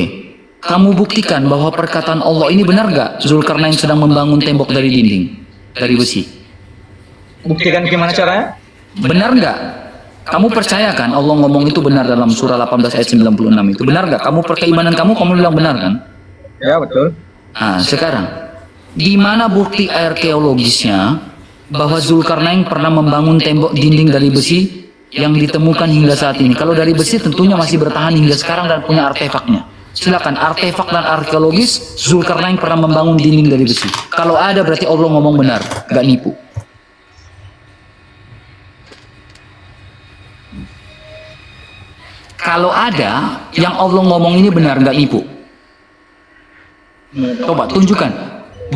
Kamu buktikan bahwa perkataan Allah ini benar nggak? Zulkarnain sedang membangun tembok dari dinding dari besi. Buktikan gimana caranya? Benar nggak? Kamu percaya kan Allah ngomong itu benar dalam surah 18 ayat 96 itu? Benar nggak? Kamu perkeimanan kamu bilang benar kan? Ya, betul. Nah, sekarang di mana bukti arkeologisnya bahwa Zulkarnain pernah membangun tembok dinding dari besi yang ditemukan hingga saat ini. Kalau dari besi tentunya masih bertahan hingga sekarang dan punya artefaknya. Silakan, artefak dan arkeologis, Zulkarnain pernah membangun dinding dari besi. Kalau ada berarti Allah ngomong benar, gak nipu. Kalau ada yang Allah ngomong ini benar, gak nipu. Coba tunjukkan,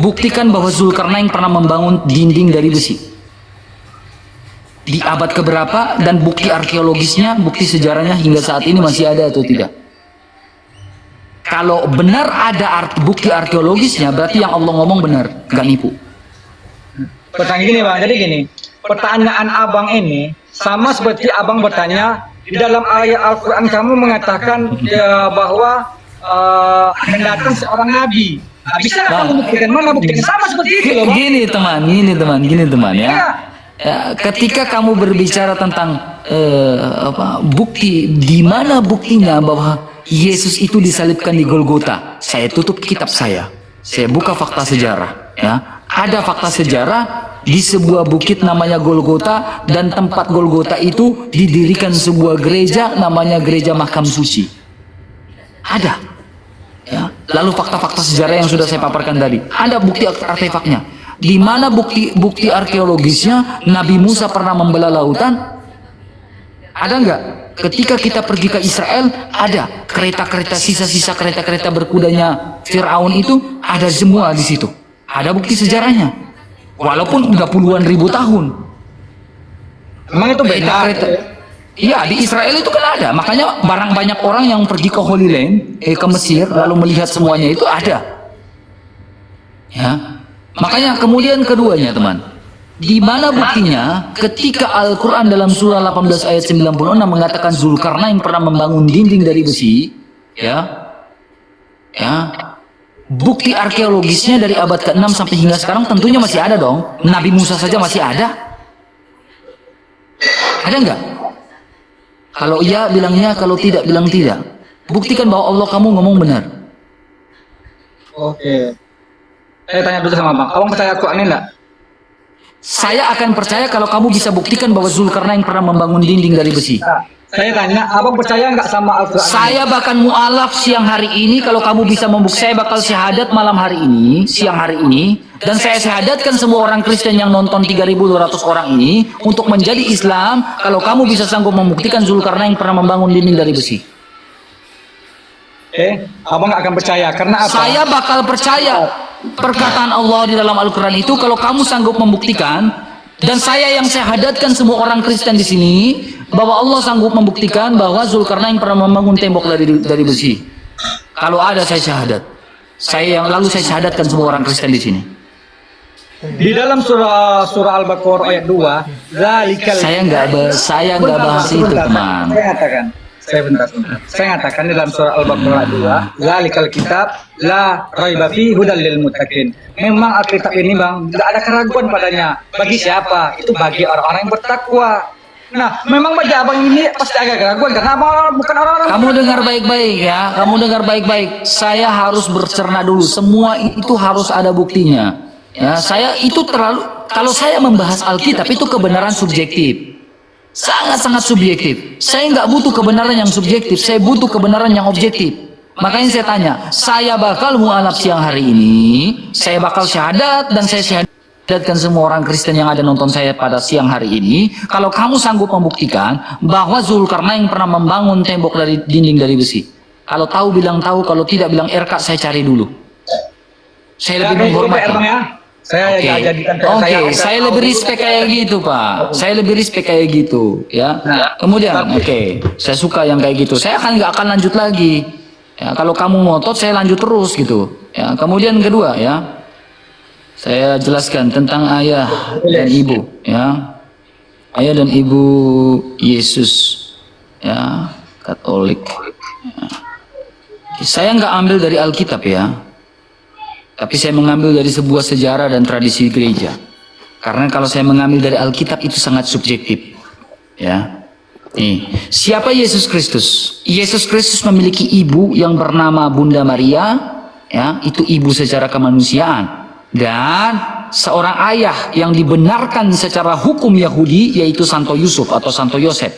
buktikan bahwa Zulkarnain pernah membangun dinding dari besi. Di abad keberapa dan bukti arkeologisnya, bukti sejarahnya hingga saat ini masih ada atau tidak? Kalau benar ada bukti arkeologisnya, berarti yang Allah ngomong benar, gak nipu. Pertanyaan gini bang, jadi gini, pertanyaan abang ini sama seperti abang bertanya di dalam ayat Al-Quran kamu mengatakan bahwa akan datang seorang nabi. Nah, bisa nggak kamu buktikan? Mana buktikan? Sama seperti itu loh bang. Gini teman ya. Ya, ketika kamu berbicara tentang bukti, di mana buktinya bahwa Yesus itu disalibkan di Golgota? Saya tutup kitab saya buka fakta sejarah. Ya, ada fakta sejarah di sebuah bukit namanya Golgota, dan tempat Golgota itu didirikan sebuah gereja namanya Gereja Makam Suci. Ada. Ya. Lalu fakta-fakta sejarah yang sudah saya paparkan tadi, ada bukti artefaknya. Di mana bukti arkeologisnya? Nabi Musa pernah membelah lautan? Ada nggak? Ketika kita pergi ke Israel, ada kereta-kereta, sisa-sisa kereta-kereta berkudanya Fir'aun itu ada semua di situ. Ada bukti sejarahnya. Walaupun udah puluhan ribu tahun. Emang itu benar? Iya, di Israel itu kan ada. Makanya barang banyak orang yang pergi ke Holy Land, ke Mesir, lalu melihat semuanya itu ada. Ya. Makanya kemudian keduanya teman. Di mana buktinya ketika Al-Quran dalam surah 18 ayat 96 mengatakan Zulkarnain pernah membangun dinding dari besi, ya, bukti arkeologisnya dari abad ke-6 sampai hingga sekarang tentunya masih ada dong. Nabi Musa saja masih ada. Ada nggak? Kalau iya bilangnya, kalau tidak bilang tidak. Buktikan bahwa Allah kamu ngomong benar. Oke. Saya tanya dulu sama bang, abang percaya Al-Quran ini enggak? Saya akan percaya kalau kamu bisa buktikan bahwa Zulkarnain pernah membangun dinding dari besi. Nah, saya tanya, abang percaya nggak sama Al-Quran? Saya bahkan mu'alaf siang hari ini kalau kamu bisa membuktikan. Saya bakal syahadat malam hari ini, siang hari ini, dan saya syahadatkan semua orang Kristen yang nonton 3.200 orang ini untuk menjadi Islam kalau kamu bisa sanggup membuktikan Zulkarnain pernah membangun dinding dari besi. Abang nggak akan percaya karena apa? Saya bakal percaya perkataan Allah di dalam Al-Quran itu kalau kamu sanggup membuktikan, dan saya yang syahadatkan semua orang Kristen di sini bahwa Allah sanggup membuktikan bahwa Zulkarnain pernah membangun tembok dari besi. Kalau ada saya syahadat. Saya syahadatkan semua orang Kristen di sini. Di dalam surah Al-Baqarah ayat 2, zalikal Saya nggak bahas itu, teman. Saya katakan di dalam surah Al-Baqarah 2, zalikal kitab la raiba fi hudal lil muttaqin. Memang Alkitab ini bang, tidak ada keraguan padanya. Bagi siapa? Itu bagi orang-orang yang bertakwa. Nah, memang bagi abang ini pasti agak keraguan karena abang bukan orang-orang. Kamu dengar baik-baik ya, kamu dengar baik-baik. Saya harus bercerna dulu. Semua itu harus ada buktinya. Ya, saya itu kalau saya membahas Alkitab itu kebenaran subjektif. Sangat-sangat subjektif. Saya nggak butuh kebenaran yang subjektif, saya butuh kebenaran yang objektif. Makanya saya tanya, saya bakal mu'alaf siang hari ini, saya bakal syahadat, dan saya syahadatkan semua orang Kristen yang ada nonton saya pada siang hari ini, kalau kamu sanggup membuktikan bahwa Zulkarnain pernah membangun tembok dari dinding dari besi. Kalau tahu bilang tahu, kalau tidak bilang RK, saya cari dulu. Saya lebih menghormati. Saya lebih respect kayak gitu, Pak. Saya lebih respect kayak gitu, ya. Kemudian, saya suka yang kayak gitu. Saya nggak akan lanjut lagi. Ya, kalau kamu ngotot, saya lanjut terus gitu. Ya, kemudian kedua, ya, saya jelaskan tentang ayah dan ibu, ya. Ayah dan ibu Yesus, ya, Katolik. Ya. Saya nggak ambil dari Alkitab, ya. Tapi saya mengambil dari sebuah sejarah dan tradisi gereja. Karena kalau saya mengambil dari Alkitab itu sangat subjektif. Ya. Nih, siapa Yesus Kristus? Yesus Kristus memiliki ibu yang bernama Bunda Maria, ya, itu ibu secara kemanusiaan. Dan seorang ayah yang dibenarkan secara hukum Yahudi, yaitu Santo Yusuf atau Santo Yosef.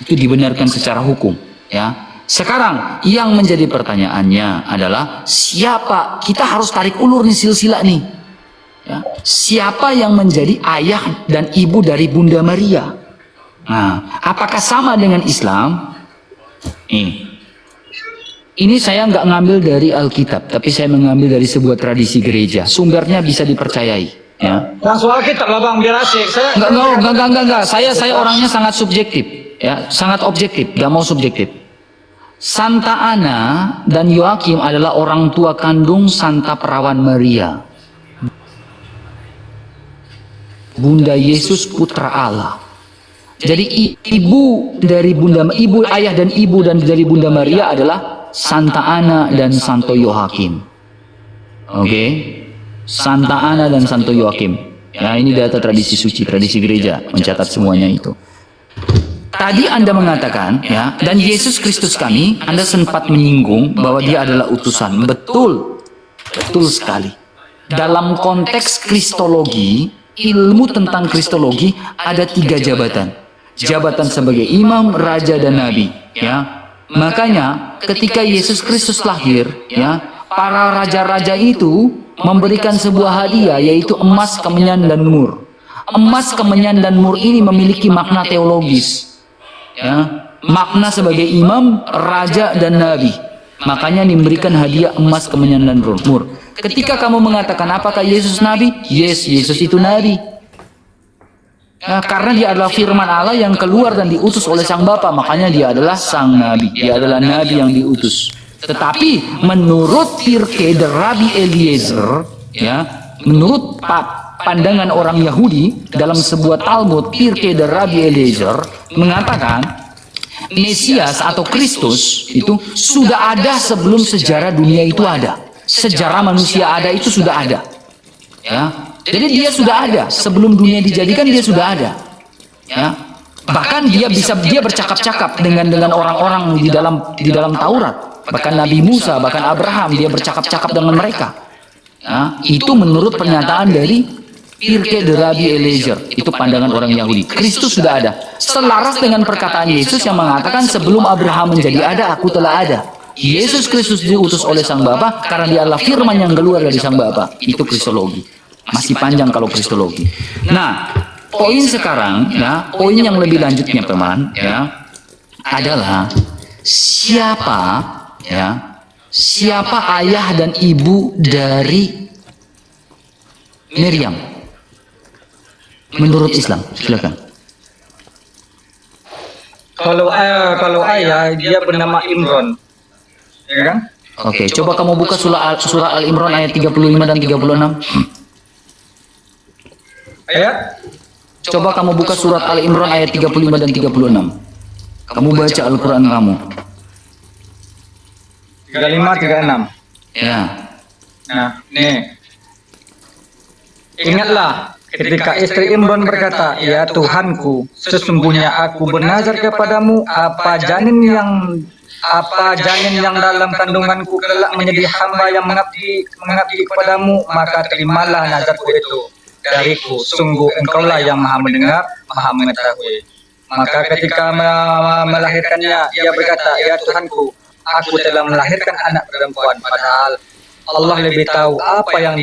Itu dibenarkan secara hukum, ya. Sekarang yang menjadi pertanyaannya adalah siapa? Kita harus tarik ulur nih silsilah nih. Ya. Siapa yang menjadi ayah dan ibu dari Bunda Maria? Nah, apakah sama dengan Islam? Ini saya nggak ngambil dari Alkitab, tapi saya mengambil dari sebuah tradisi gereja. Sumbernya bisa dipercayai. Ya. Langsung Alkitab lah bang, biar asik. Enggak. Saya orangnya sangat subjektif, ya, sangat objektif, gak mau subjektif. Santa Ana dan Yoakim adalah orang tua kandung Santa Perawan Maria, Bunda Yesus Putra Allah. Jadi ibu ayah dan ibu dan dari Bunda Maria adalah Santa Ana dan Santo Yoakim. Oke, Santa Ana dan Santo Yoakim. Ya, ini data tradisi suci, tradisi gereja mencatat semuanya itu. Tadi Anda mengatakan, ya, dan Yesus Kristus kami, Anda sempat menyinggung bahwa dia adalah utusan. Betul, betul sekali. Dalam konteks kristologi, ilmu tentang kristologi ada 3 jabatan. Jabatan sebagai imam, raja, dan nabi. Ya, makanya ketika Yesus Kristus lahir, ya, para raja-raja itu memberikan sebuah hadiah, yaitu emas, kemenyan, dan mur. Emas, kemenyan, dan mur ini memiliki makna teologis. Ya, makna sebagai imam, raja, dan nabi. Makanya diberikan hadiah emas, kemenyan, dan mur. Ketika kamu mengatakan apakah Yesus nabi? Yes, Yesus itu nabi. Nah, karena dia adalah firman Allah yang keluar dan diutus oleh Sang Bapa, makanya dia adalah Sang Nabi. Dia adalah Nabi yang diutus. Tetapi menurut Pirkei de Rabbi Eliezer, ya, menurut pandangan orang Yahudi dalam sebuah Talmud, Pirkei de Rabbi Eliezer mengatakan Mesias atau Kristus itu sudah ada sebelum sejarah dunia itu ada. Sejarah manusia ada itu sudah ada. Ya. Jadi dia sudah ada sebelum dunia dijadikan, dia sudah ada. Ya. Bahkan dia bercakap-cakap dengan orang-orang di dalam Taurat. Bahkan Nabi Musa, bahkan Abraham, dia bercakap-cakap dengan mereka. Ya. Itu menurut pernyataan dari Pirkei de Rabbi Eliezer. Itu pandangan orang Yahudi. Kristus sudah ada. Selaras dengan perkataan Yesus yang mengatakan sebelum Abraham menjadi ada, aku telah ada. Yesus Kristus diutus oleh Sang Bapa karena dia adalah firman yang keluar dari Sang Bapa. Itu kristologi. Masih panjang kalau kristologi. Nah, poin sekarang, ya, poin yang lebih lanjutnya teman, ya, adalah siapa ayah dan ibu dari Miriam menurut Islam? Silakan. Kalau ayah dia bernama Imron, ya kan? Oke, coba kamu buka surah Al-Imran ayat 35 dan 36. Ayat? Coba kamu buka surat Al-Imran ayat 35 dan 36. Kamu baca Al-Quran kamu. 35, 36. Ya. Nah, nih. Ingatlah ketika istri Imron berkata, "Ya Tuhanku, sesungguhnya aku bernazar kepadamu apa janin yang dalam kandunganku kelak menjadi hamba yang mengabdi kepadamu, maka terimalah nazarku itu dariku. Sungguh engkaulah yang maha mendengar, maha mengetahui." Maka ketika melahirkannya, dia berkata, "Ya Tuhanku, aku telah melahirkan anak perempuan, padahal Allah lebih tahu apa yang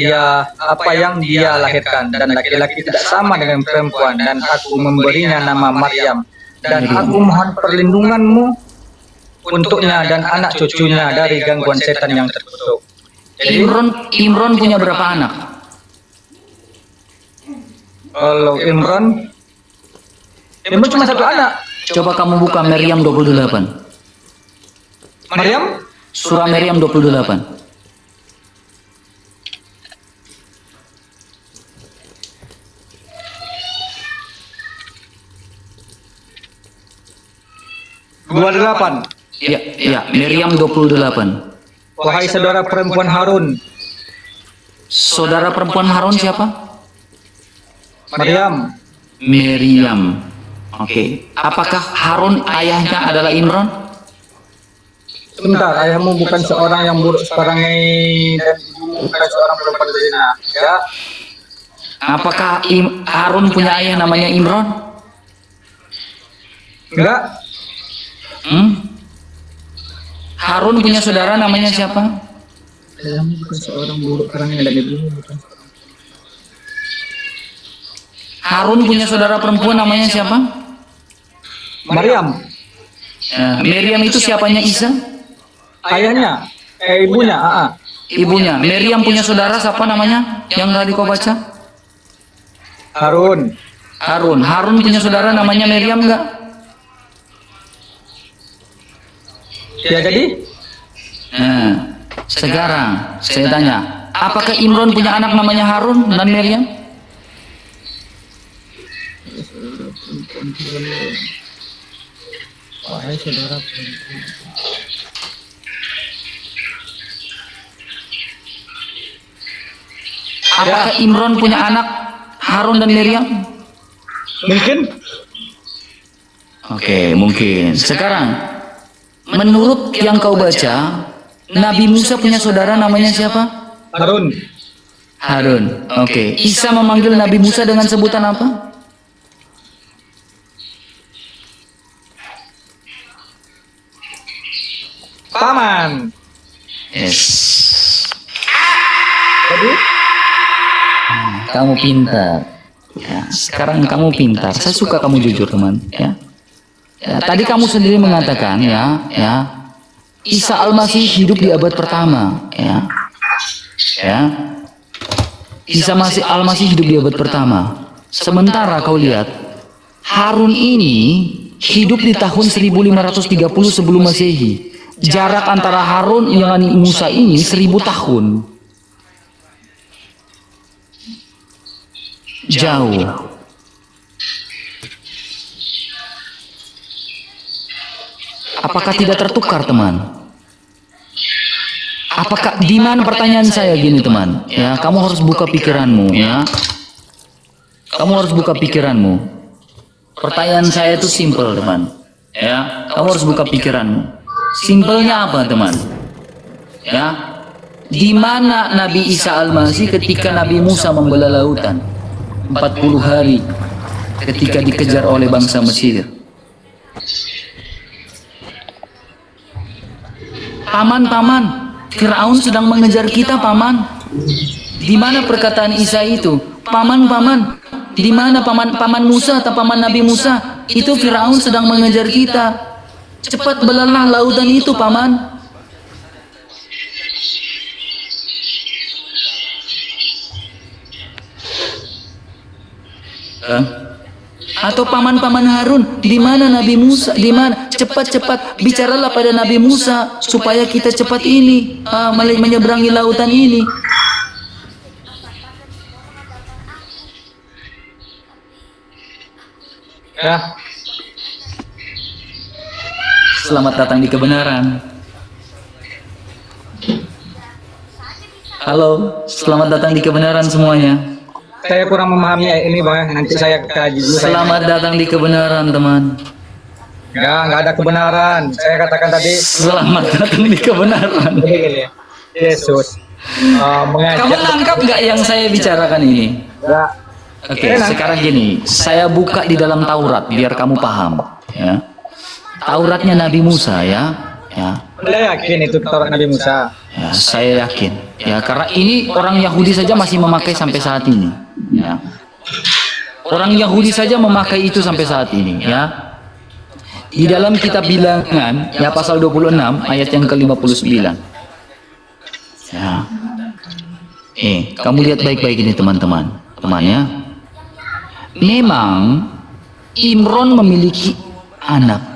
dia lahirkan, dan laki-laki tidak sama dengan perempuan, dan aku memberinya nama Maryam, dan aku mohon perlindunganmu untuknya dan anak cucunya dari gangguan setan yang terkutuk." Jadi Imron punya berapa anak? kalau Imron cuma satu anak. Coba kamu buka Maryam 28. Maryam? Surah Maryam 28. Ya, Maryam 28. Wahai saudara perempuan Harun. Saudara perempuan Harun siapa? Maryam. Oke. Apakah Harun ayahnya adalah Imron? Sebentar, ayahmu bukan seorang yang buruk sekarang ini, dan bukan seorang perempuan berzina. Ya. Apakah Harun punya ayah namanya Imron? Enggak. Harun punya saudara namanya siapa? Kamu bukan seorang buruk karena yang ada di bumi, bukan. Harun punya saudara perempuan namanya siapa? Maryam, Miriam itu siapanya Isa? ayahnya, ibunya, Ibunya. Miriam punya saudara siapa namanya? Yang tadi kau baca? Harun. Harun. Harun punya saudara namanya Miriam enggak? Ya jadi, Nah, sekarang saya tanya, apakah Imron punya anak namanya Harun dan Miriam? wahai saudara, Apakah Imron punya anak Harun dan Miriam? mungkin Oke, mungkin. Sekarang, menurut yang kau baca, Nabi Musa punya saudara namanya siapa? Harun. Harun. Oke. Isa memanggil Nabi Musa dengan sebutan apa? Paman. Yes. Jadi, Kamu pintar. Ya, sekarang kamu pintar. Saya suka kamu jujur, teman. Ya. Ya, tadi kamu sendiri mengatakan, Isa Al-Masih hidup di abad pertama. Ya. Isa Al-Masih hidup di abad pertama. Sementara kau lihat, Harun ini hidup di tahun 1530 sebelum Masehi. Jarak antara Harun dengan Musa ini 1000 tahun. Jauh. Apakah tidak tertukar, teman? Apakah di mana pertanyaan saya gini, teman? Ya, kamu harus buka pikiranmu, ya. Kamu harus buka pikiranmu. Pertanyaan saya itu simple, teman. Ya, kamu harus buka pikiranmu. Simpelnya apa, teman? Ya. Di mana Nabi Isa Al-Masih ketika Nabi Musa membelah lautan? 40 hari ketika dikejar oleh bangsa Mesir. Paman, Firaun sedang mengejar kita, paman. Di mana perkataan Isa itu? Paman, di mana paman Musa atau paman Nabi Musa? Itu Firaun sedang mengejar kita. Cepat belahlah lautan itu, paman. Atau paman Harun, di mana Nabi Musa? Di mana? Cepat bicaralah pada Nabi Musa supaya kita cepat ini menyeberangi lautan ini. ya, Selamat datang di kebenaran. Halo, selamat datang di kebenaran semuanya. saya kurang memahami ini, Bang. Nanti saya kaji dulu. Selamat datang di kebenaran, teman. Nggak ada kebenaran. Saya katakan tadi, Selamat datang di kebenaran. begini, Yesus Kamu mengajak. nangkap nggak yang saya bicarakan ini? Ya, Oke, sekarang gini, saya buka di dalam Taurat biar kamu paham. Ya. Tauratnya Nabi Musa, ya. Anda yakin itu Taurat Nabi Musa? Ya, saya yakin. Ya, karena ini orang Yahudi saja masih memakai sampai saat ini. Ya. Orang Yahudi saja memakai itu sampai saat ini. Ya. Di dalam kitab Bilangan, ya pasal 26 ayat yang ke-59. Ya. Kamu lihat baik-baik ini, teman-teman. Temannya. Memang Imron memiliki anak.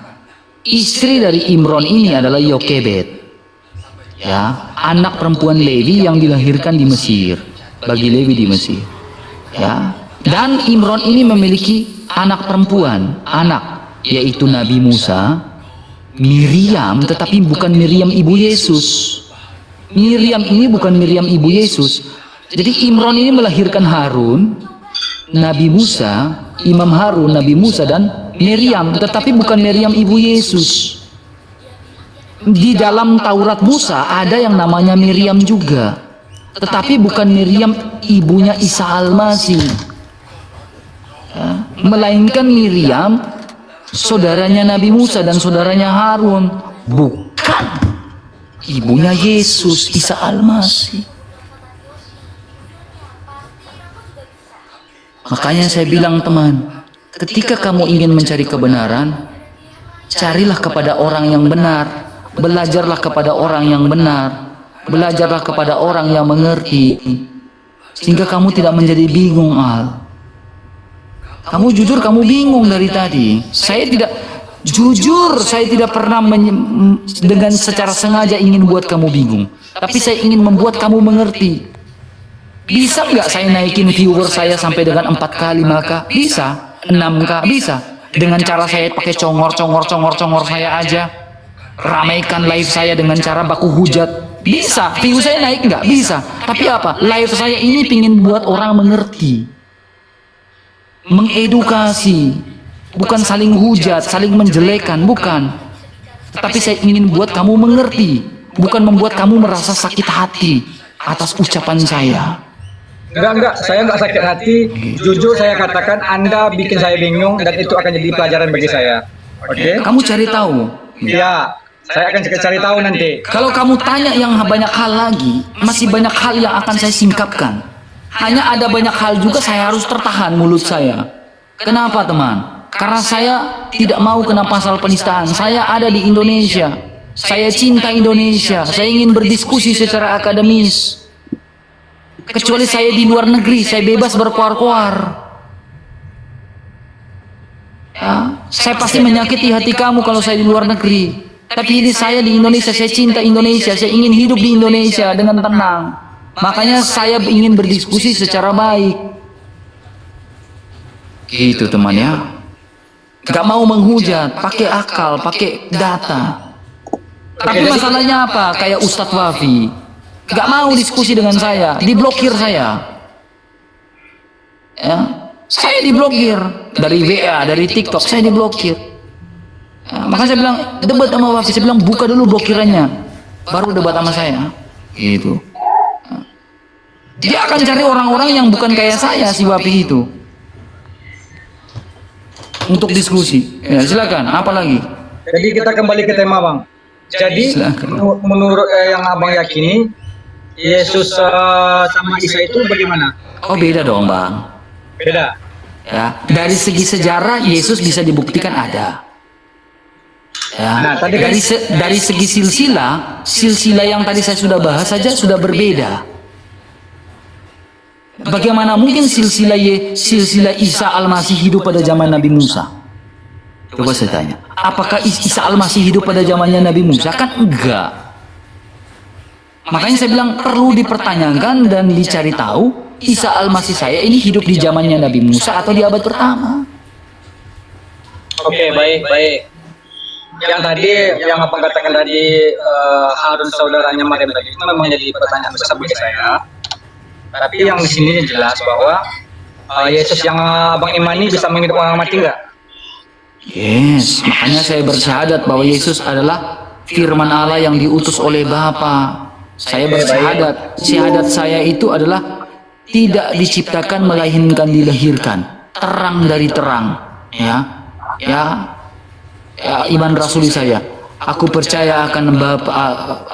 Istri dari Imron ini adalah Yokebed, ya, anak perempuan Lewi yang dilahirkan di Mesir, bagi Lewi di Mesir, ya. Dan Imron ini memiliki anak perempuan, yaitu Nabi Musa, Miriam, tetapi bukan Miriam ibu Yesus. Miriam ini bukan Miriam ibu Yesus. Jadi Imron ini melahirkan Harun, Nabi Musa, Imam Harun, Nabi Musa, dan Miriam, tetapi bukan Miriam ibu Yesus. Di dalam Taurat Musa ada yang namanya Miriam juga. tetapi bukan Miriam ibunya Isa Al-Masih, ya, melainkan Miriam saudaranya Nabi Musa dan saudaranya Harun, bukan ibunya Yesus Isa Al-Masih. Makanya saya bilang teman, ketika kamu ingin mencari kebenaran, carilah kepada orang yang benar, belajarlah kepada orang yang benar, belajarlah kepada orang yang mengerti, sehingga kamu tidak menjadi bingung. Kamu jujur, kamu bingung dari tadi. Saya tidak pernah dengan secara sengaja ingin buat kamu bingung, tapi saya ingin membuat kamu mengerti. Bisa nggak saya naikin viewer saya sampai dengan 4 kali, maka bisa 6K, bisa dengan cara saya pakai congor saya aja, ramaikan live saya dengan cara baku hujat, bisa. View saya naik nggak? Bisa. Tapi apa? Live saya ini pingin buat orang mengerti, mengedukasi, bukan saling hujat, saling menjelekan, bukan. Tetapi saya ingin buat kamu mengerti, bukan membuat kamu merasa sakit hati atas ucapan saya. Enggak, saya enggak sakit hati. Jujur saya katakan Anda bikin saya bingung dan itu akan jadi pelajaran bagi saya. Oke? Kamu cari tahu. Ya, saya akan cari tahu nanti. Kalau kamu tanya yang banyak hal lagi, masih banyak hal yang akan saya singkapkan. Hanya ada banyak hal juga saya harus tertahan mulut saya. Kenapa teman? Karena saya tidak mau kena pasal penistaan. Saya ada di Indonesia. Saya cinta Indonesia. Saya ingin berdiskusi secara akademis. Kecuali saya di luar negeri, saya bebas berkuar-kuar. Ya, saya pasti menyakiti hati kamu kalau saya di luar negeri. Tapi ini saya di Indonesia, saya cinta Indonesia, saya ingin hidup di Indonesia dengan tenang. Makanya saya ingin berdiskusi secara baik. Gitu teman ya. Gak mau menghujat, pakai akal, pakai data. Tapi masalahnya apa? Kayak Ustadz Wafi. Gak mau diskusi dengan saya, diblokir saya. Ya, saya diblokir dari WA, dari TikTok, saya diblokir. Ya, makanya saya bilang debat sama Wafi, saya bilang buka dulu blokirannya, baru debat sama saya. Gitu. Ya. Dia akan cari orang-orang yang bukan kayak saya si Wafi itu untuk diskusi. Ya, silakan. Apa lagi? Jadi kita kembali ke tema, Bang. Jadi menurut yang Abang yakini, Yesus sama Isa itu bagaimana? Oh beda dong bang. Beda. Ya, dari segi sejarah Yesus bisa dibuktikan ada. Ya, Nah, tadi kan- dari segi silsilah yang tadi saya sudah bahas saja sudah berbeda. Bagaimana mungkin silsilah Isa Al-Masih hidup pada zaman Nabi Musa? Coba saya tanya, apakah Isa Al-Masih hidup pada zamannya Nabi Musa? Kan enggak. Makanya saya bilang perlu dipertanyakan dan dicari tahu Isa Al-Masih saya ini hidup di zamannya Nabi Musa atau di abad pertama. Oke, baik. Yang tadi, yang Abang katakan tadi, Harun saudaranya Maryam tadi, itu memang jadi pertanyaan besar bagi saya. Tapi yang di sini jelas bahwa Yesus yang Abang imani bisa menghidupkan orang mati nggak? Yes, makanya saya bersyahadat bahwa Yesus adalah firman Allah yang diutus oleh Bapa. Saya bersyahadat, syahadat saya itu adalah tidak diciptakan melainkan dilahirkan, terang dari terang, ya, iman rasuli saya. Aku percaya akan Bapa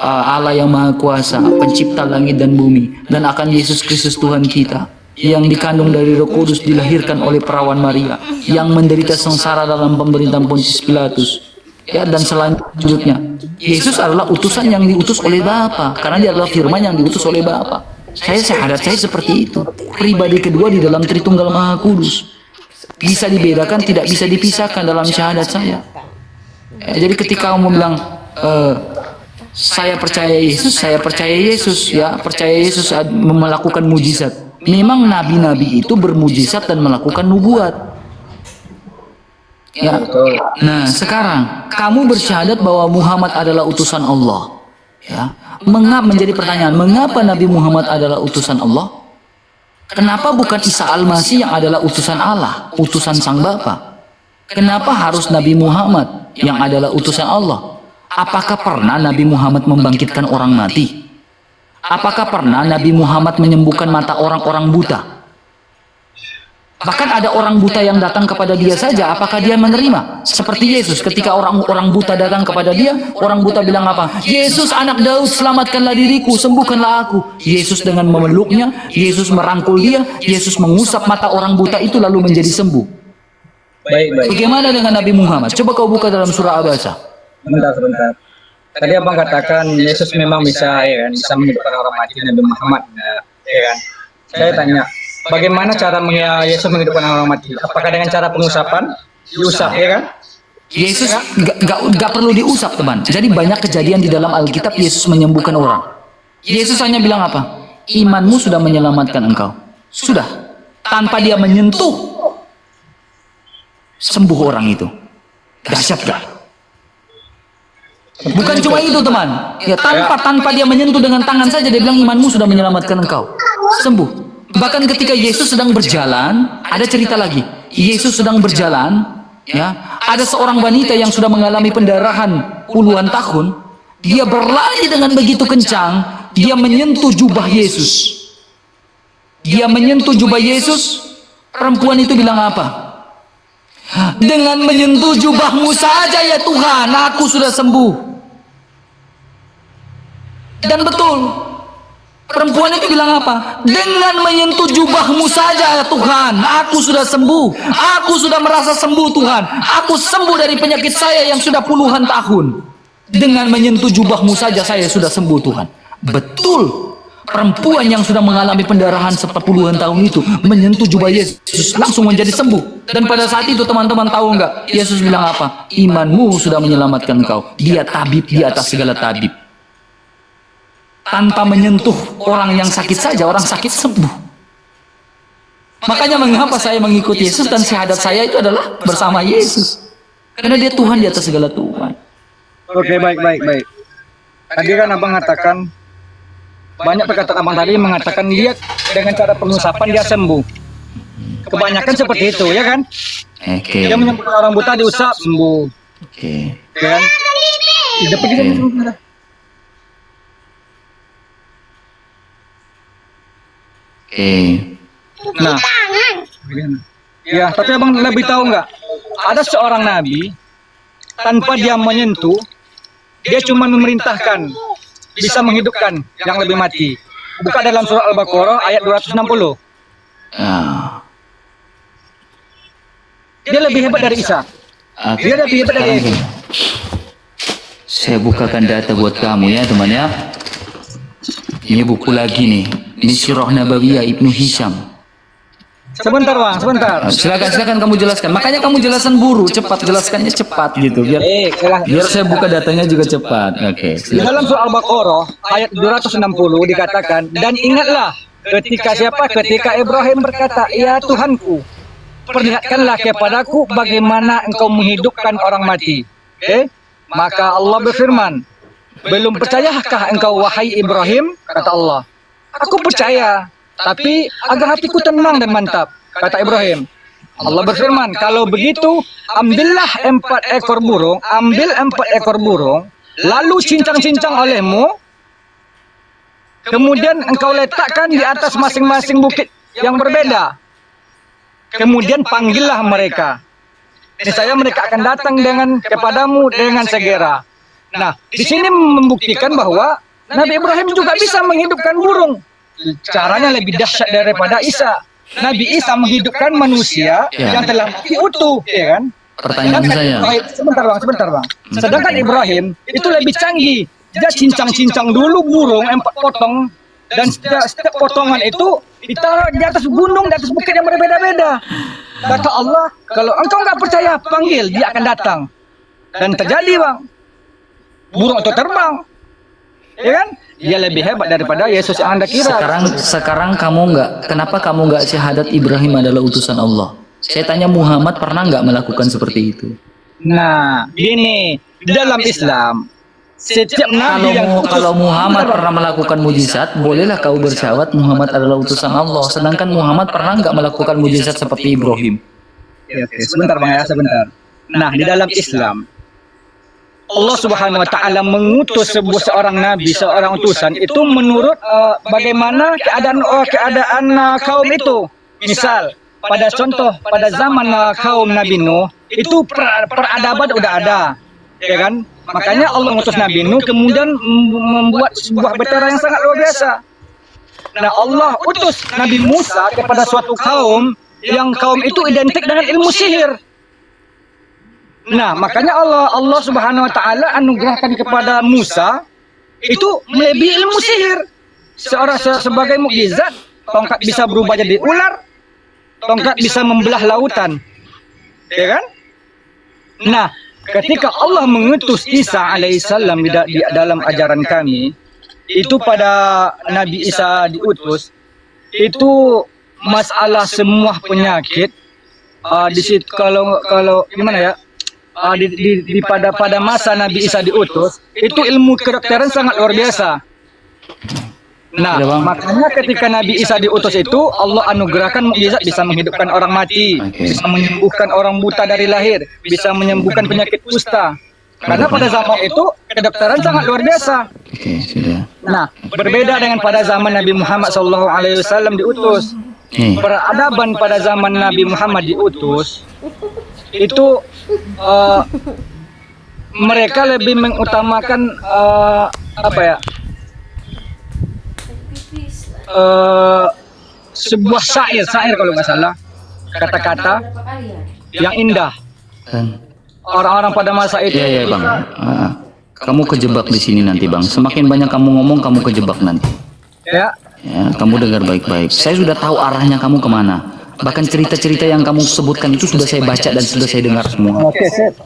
Allah yang Maha Kuasa, pencipta langit dan bumi, dan akan Yesus Kristus Tuhan kita, yang dikandung dari Roh Kudus, dilahirkan oleh perawan Maria, yang menderita sengsara dalam pemerintahan Pontius Pilatus. Ya, dan selanjutnya Yesus adalah utusan yang diutus oleh Bapa, karena dia adalah firman yang diutus oleh Bapa. Saya syahadat saya seperti itu. Pribadi kedua di dalam Tritunggal Maha Kudus. Bisa dibedakan, tidak bisa dipisahkan dalam syahadat saya. Jadi ketika kamu bilang saya percaya Yesus, ya, percaya Yesus melakukan mujizat. Memang nabi-nabi itu bermujizat dan melakukan nubuat. Ya. Nah, sekarang kamu bersyahadat bahwa Muhammad adalah utusan Allah. Ya. Menjadi pertanyaan, mengapa Nabi Muhammad adalah utusan Allah? Kenapa bukan Isa Al-Masih yang adalah utusan Allah, utusan Sang Bapa? Kenapa harus Nabi Muhammad yang adalah utusan Allah? Apakah pernah Nabi Muhammad membangkitkan orang mati? Apakah pernah Nabi Muhammad menyembuhkan mata orang-orang buta? Bahkan ada orang buta yang datang kepada dia saja, apakah dia menerima? Seperti Yesus, ketika orang-orang buta datang kepada dia, orang buta bilang apa? Yesus anak Daud, selamatkanlah diriku, sembuhkanlah aku. Yesus dengan memeluknya, Yesus merangkul dia, Yesus mengusap mata orang buta itu lalu menjadi sembuh. Baik. Bagaimana dengan Nabi Muhammad? Coba kau buka dalam surah Abasa. Sebentar. Tadi abang katakan Yesus memang bisa, ya kan, bisa menyembuhkan orang mati, Nabi Muhammad, ya kan. Saya tanya, bagaimana cara Yesus menghidupkan orang mati? Apakah dengan cara pengusapan? Diusap, ya kan? Yesus nggak perlu diusap, teman. Jadi banyak kejadian di dalam Alkitab Yesus menyembuhkan orang. Yesus hanya bilang apa? Imanmu sudah menyelamatkan engkau. Sudah. Tanpa dia menyentuh, sembuh orang itu. Dahsyat gak? Bukan cuma itu, teman. Ya, tanpa dia menyentuh dengan tangan saja, dia bilang imanmu sudah menyelamatkan engkau. Sembuh. Bahkan ketika Yesus sedang berjalan, ada cerita lagi. Yesus sedang berjalan, ya, ada seorang wanita yang sudah mengalami pendarahan puluhan tahun. Dia berlari dengan begitu kencang, dia menyentuh jubah Yesus. Dia menyentuh jubah Yesus. Perempuan itu bilang apa? Dengan menyentuh jubahmu saja ya Tuhan, aku sudah sembuh. Dan betul, perempuan itu bilang apa? Dengan menyentuh jubahmu saja ya Tuhan, aku sudah sembuh. Aku sudah merasa sembuh Tuhan. Aku sembuh dari penyakit saya yang sudah puluhan tahun. Dengan menyentuh jubahmu saja saya sudah sembuh Tuhan. Betul. Perempuan yang sudah mengalami pendarahan sepuluhan tahun itu menyentuh jubah Yesus langsung menjadi sembuh. Dan pada saat itu teman-teman tahu nggak? Yesus bilang apa? Imanmu sudah menyelamatkan engkau. Dia tabib di atas segala tabib. Tanpa menyentuh orang yang sakit saja, orang sakit sembuh. Makanya mengapa saya mengikuti Yesus dan syahadat saya itu adalah bersama Yesus. Karena dia Tuhan di atas segala Tuhan. Oke, baik. Tadi kan abang mengatakan, banyak perkataan abang tadi mengatakan lihat dengan cara pengusapan dia sembuh. Kebanyakan seperti itu, ya kan? Oke. Dia menyembuhkan orang buta diusap sembuh, Oke. ya kan? Dapat juga sembuh. Oke. Nah, ya, tapi abang lebih tahu nggak? Ada seorang nabi tanpa dia menyentuh, dia cuma memerintahkan, bisa menghidupkan yang lebih mati. Buka dalam surah Al-Baqarah ayat 260. Ah. Dia lebih hebat dari Isa. Oke. Dia lebih hebat dari Sekarang Yesus. saya bukakan data buat kamu ya teman ya. Ini buku lagi nih. Ini Sirah Nabawiyah Ibnu Hisham. Sebentar bang, sebentar. Silakan kamu jelaskan. Makanya kamu jelasan buru, cepat jelaskannya cepat gitu biar saya buka datanya juga cepat. Oke. Di dalam surah Al-Baqarah ayat 260 dikatakan, dan ingatlah ketika Ibrahim berkata, ya Tuhanku, perlihatkanlah kepadaku bagaimana engkau menghidupkan orang mati. Maka Allah berfirman, belum percayakah engkau wahai Ibrahim? Kata Allah, aku percaya, tapi agar hatiku tenang dan mantap. Kata Ibrahim. Allah berfirman, kalau begitu ambillah 4 ekor burung, lalu cincang-cincang olehmu, kemudian engkau letakkan di atas masing-masing bukit yang berbeda. Kemudian panggillah mereka. Niscaya mereka akan datang kepadamu dengan segera. Nah, di sini membuktikan bahwa Nabi Ibrahim juga bisa menghidupkan burung. Caranya lebih dahsyat daripada Isa. Nabi Isa menghidupkan manusia yang telah mati utuh, ya kan? Pertanyaan saya. Sebentar bang. Sedangkan Ibrahim itu lebih canggih. Dia cincang-cincang dulu burung 4 potong, dan setiap potongan itu ditaruh di atas gunung, di atas bukit yang berbeda-beda. Kata Allah, kalau engkau nggak percaya, panggil, dia akan datang. Dan terjadi bang. Burung itu terbang, ya kan? Dia lebih hebat daripada Yesus yang Anda kira. Sekarang kenapa kamu nggak syahadat Ibrahim adalah utusan Allah? Saya tanya Muhammad pernah nggak melakukan seperti itu? Nah, gini, di dalam Islam, setiap nabi kalau Muhammad pernah melakukan mujizat, bolehlah kau bersyahadat Muhammad adalah utusan Allah. Sedangkan Muhammad pernah nggak melakukan mujizat seperti Ibrahim? Oke, sebentar bang ya, sebentar. Nah, di dalam Islam, Allah Subhanahu wa taala mengutus seorang nabi, seorang utusan itu menurut bagaimana keadaan kaum itu. Misal pada zaman kaum Nabi Nuh itu peradaban udah ada, ya kan? Makanya Allah mengutus Nabi Nuh kemudian membuat sebuah betara yang sangat luar biasa. Nah, Allah utus Nabi Musa kepada suatu kaum yang kaum itu identik dengan ilmu sihir. Nah, makanya Allah Subhanahu wa taala anugerahkan kepada Musa itu melebihi ilmu sihir. Sebagai mukjizat, tongkat bisa berubah jadi ular, tongkat bisa membelah lautan. Ya kan? Nah, ketika Allah mengutus Isa alaihissalam di dalam ajaran kami, itu pada Nabi Isa diutus, itu masalah semua penyakit di situ kalau gimana ya? Pada masa Nabi Isa diutus, itu ilmu kedokteran sangat luar biasa. Nah, makanya ketika Nabi Isa diutus itu, Allah anugerahkan mukjizat bisa menghidupkan orang mati, bisa menyembuhkan orang buta dari lahir, bisa menyembuhkan penyakit kusta. Karena pada zaman itu kedokteran sangat luar biasa. Nah, berbeda dengan pada zaman Nabi Muhammad SAW diutus. Peradaban pada zaman Nabi Muhammad diutus itu mereka lebih mengutamakan sebuah syair kalau nggak salah, kata-kata yang indah. Orang-orang pada masa itu. Iya bang. Kamu kejebak di sini nanti bang. Semakin banyak kamu ngomong, kamu kejebak nanti. Ya. Kamu dengar baik-baik. Saya sudah tahu arahnya kamu kemana. Bahkan cerita-cerita yang kamu sebutkan itu sudah saya baca dan sudah saya dengar semua. Oke, sip.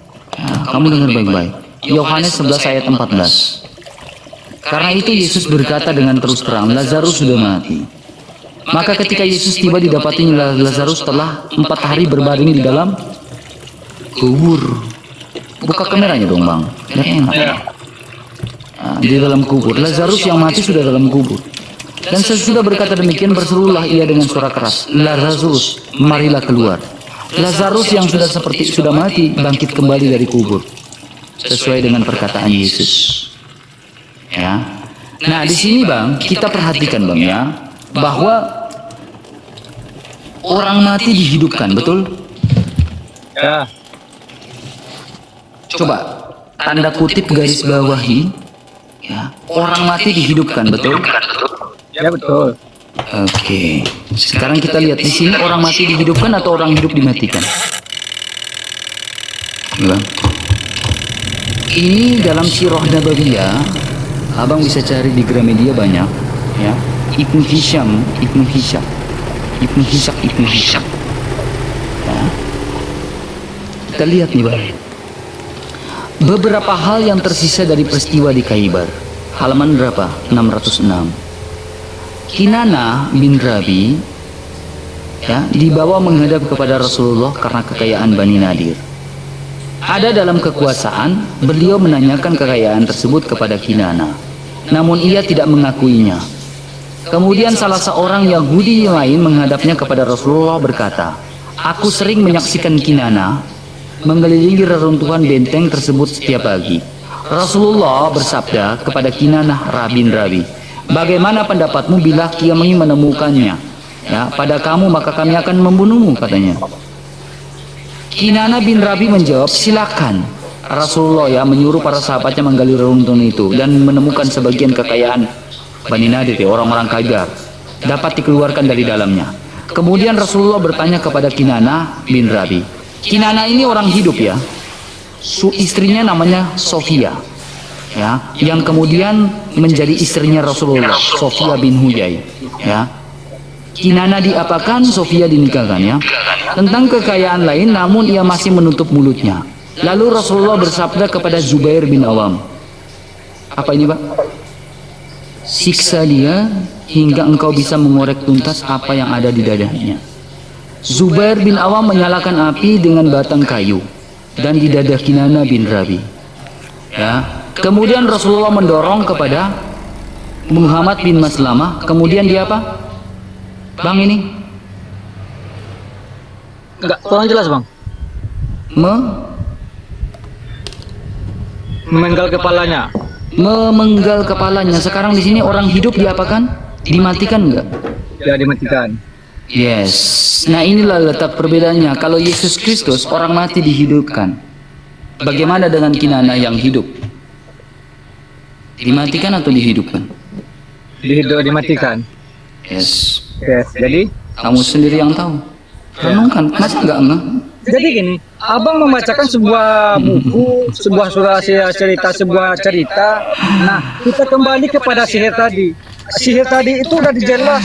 Kamu dengar baik-baik. Yohanes 11 ayat 14. Karena itu Yesus berkata dengan terus terang, Lazarus sudah mati. Maka ketika Yesus tiba didapatinya Lazarus telah 4 hari berbaring di dalam kubur. Buka kameranya dong bang. Biar enak. Di dalam kubur. Lazarus yang mati sudah dalam kubur. Dan sesudah berkata demikian berserulah ia dengan suara keras, Lazarus, marilah keluar. Lazarus yang sudah mati bangkit kembali dari kubur. Sesuai dengan perkataan Yesus. Ya. Nah, di sini bang, kita perhatikan bang ya, bahwa orang mati dihidupkan, betul? Ya. Coba tanda kutip garis bawahi, ya, orang mati dihidupkan, betul? Ya betul. Oke. Sekarang kita lihat di sini orang mati dihidupkan atau orang hidup dimatikan. Bang. Ini dalam Sirah Nabawiyah, abang bisa cari di Gramedia banyak, ya. Ibnu Hisham. Ya. Kita lihat nih bang. Beberapa hal yang tersisa dari peristiwa di Khaybar. Halaman berapa? 606. Kinana bin Rabi ya, dibawa menghadap kepada Rasulullah karena kekayaan Bani Nadir. Ada dalam kekuasaan, beliau menanyakan kekayaan tersebut kepada Kinana. Namun ia tidak mengakuinya. Kemudian salah seorang Yahudi lain menghadapnya kepada Rasulullah berkata, aku sering menyaksikan Kinana mengelilingi reruntuhan benteng tersebut setiap pagi. Rasulullah bersabda kepada Kinana bin Rabi, bagaimana pendapatmu bila kami menemukannya ya pada kamu, maka kami akan membunuhmu, katanya. Kinana bin Rabi menjawab, silakan. Rasulullah ya menyuruh para sahabatnya menggali reruntuhan itu dan menemukan sebagian kekayaan Bani Nadir, orang-orang Khaybar, dapat dikeluarkan dari dalamnya. Kemudian Rasulullah bertanya kepada Kinana bin Rabi. Kinana ini orang hidup ya. Istrinya namanya Sofia. Ya, yang kemudian menjadi istrinya Rasulullah, Sofia bin Huyai. Ya, Kinana diapakan, Sofia dinikahkan ya. Tentang kekayaan lain, namun ia masih menutup mulutnya. Lalu Rasulullah bersabda kepada Zubair bin Awam, apa ini pak? Siksa dia hingga engkau bisa mengorek tuntas apa yang ada di dadanya. Zubair bin Awam menyalakan api dengan batang kayu dan di dada Kinana bin Rabi. Ya. Kemudian Rasulullah mendorong kepada Muhammad bin Maslamah. Kemudian dia apa? Bang ini? Enggak, kurang jelas bang. Memenggal kepalanya. Memenggal kepalanya. Sekarang di sini orang hidup diapakan? Dimatikan enggak? Ya, dimatikan. Yes. Nah inilah letak perbedaannya. Kalau Yesus Kristus orang mati dihidupkan. Bagaimana dengan Kinana yang hidup? Dimatikan atau dihidupkan? Dimatikan. Yes. Yes. Jadi Kamu sendiri yang tahu. Renungkan. Masa enggak enggak? Jadi gini, abang membacakan sebuah buku, sebuah cerita, sebuah cerita. Nah, kita kembali kepada sihir tadi. Sihir tadi itu udah dijelas.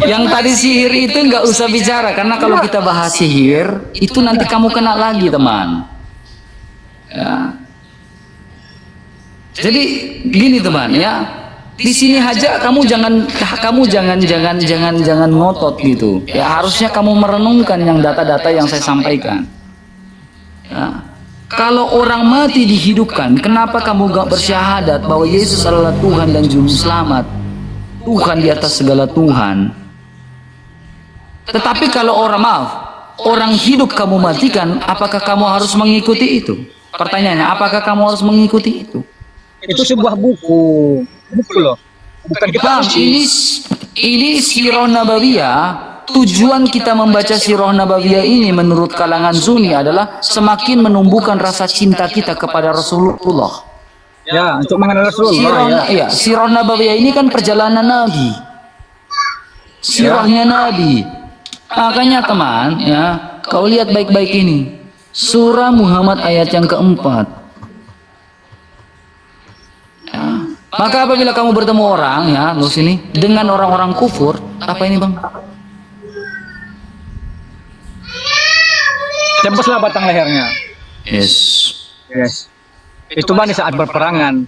Yang tadi sihir itu nggak usah bicara, karena kalau kita bahas sihir itu nanti kamu kena lagi, teman. Ya. Jadi gini teman ya, di sini aja kamu jangan ngotot gitu. Ya harusnya kamu merenungkan yang data-data yang saya sampaikan. Ya. Kalau orang mati dihidupkan, kenapa kamu gak bersyahadat bahwa Yesus adalah Tuhan dan Juru Selamat? Tuhan di atas segala Tuhan. Tetapi kalau orang hidup kamu matikan, apakah kamu harus mengikuti itu? Pertanyaannya, apakah kamu harus mengikuti itu? Itu sebuah buku loh. Bukan kita Bang, ini Sirah Nabawiyah. Tujuan kita membaca Sirah Nabawiyah ini menurut kalangan Sunni adalah semakin menumbuhkan rasa cinta kita kepada Rasulullah. Ya, untuk mengenal Rasulullah. Sirah Nabawiyah ini kan perjalanan Nabi. Sirahnya Nabi. Makanya teman, ya, kau lihat baik-baik ini. Surah Muhammad ayat yang keempat. Ya. Maka apabila kamu bertemu orang, ya, lo sini dengan orang-orang kufur, apa ini bang? Tembuslah batang lehernya. Yes. Itu di saat berperangan.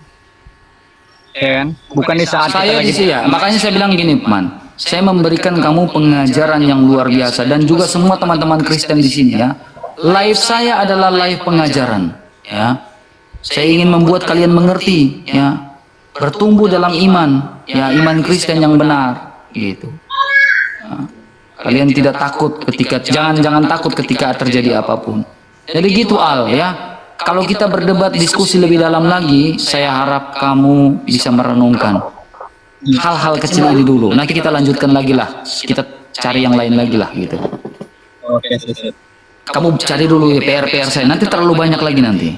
Kan? Bukan di saat Saya kita di sini ya, makanya saya bilang gini, man. Saya memberikan kamu pengajaran yang luar biasa dan juga semua teman-teman Kristen di sini ya. Live saya adalah live pengajaran, ya. Saya ingin membuat kalian mengerti, ya. Bertumbuh dalam iman, ya, iman Kristen yang benar, gitu. Ya. Kalian tidak takut jangan takut ketika terjadi apapun. Jadi gitu Al ya. Kalau kita berdebat diskusi lebih dalam lagi, saya harap kamu bisa merenungkan hal-hal kecil ini dulu. Nanti kita lanjutkan lagi lah. Kita cari yang lain lagi lah gitu. Oke. Kamu cari dulu ya PR saya. Nanti terlalu banyak lagi nanti.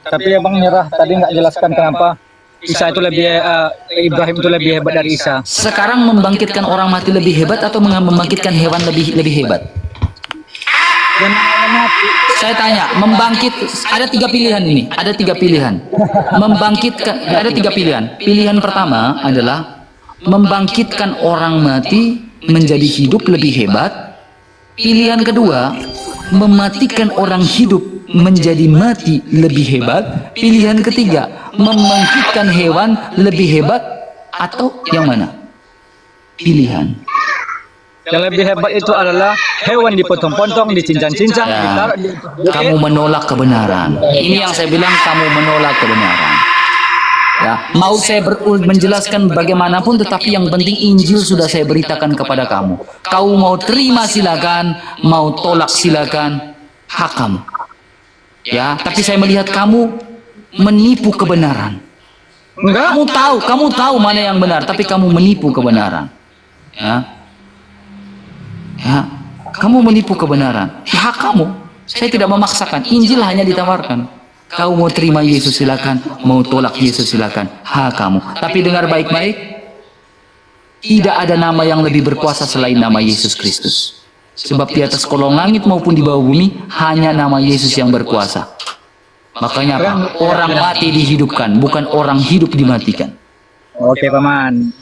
Tapi abang nyerah tadi nggak jelaskan kenapa Isa itu Ibrahim itu lebih hebat dari Isa. Sekarang membangkitkan orang mati lebih hebat atau membangkitkan hewan lebih hebat? Saya tanya, ada 3 pilihan ini, ada 3 pilihan. Ada 3 pilihan. Pilihan pertama adalah membangkitkan orang mati menjadi hidup lebih hebat. Pilihan kedua, mematikan orang hidup menjadi mati lebih hebat. Pilihan ketiga, membangkitkan hewan lebih hebat. Atau yang mana? Pilihan. Yang lebih hebat itu adalah hewan dipotong-potong, dicincang-cincang, Ya, ditaruh di kamu menolak kebenaran. Ini yang saya bilang, kamu menolak kebenaran. Ya, mau saya menjelaskan bagaimanapun, tetapi yang penting Injil sudah saya beritakan kepada kamu. Kau mau terima silakan, mau tolak silakan, hak kamu. Ya, tapi saya melihat kamu menipu kebenaran. Enggak. Kamu tahu mana yang benar, tapi kamu menipu kebenaran. Ya, kamu menipu kebenaran. Hak kamu. Saya tidak memaksakan. Injil hanya ditawarkan. Kau mau terima Yesus silakan, mau tolak Yesus silakan. Hak kamu. Tapi dengar baik-baik. Tidak ada nama yang lebih berkuasa selain nama Yesus Kristus. Sebab di atas kolong langit maupun di bawah bumi hanya nama Yesus yang berkuasa. Makanya apa? Orang mati dihidupkan, bukan orang hidup dimatikan. Oke, Paman.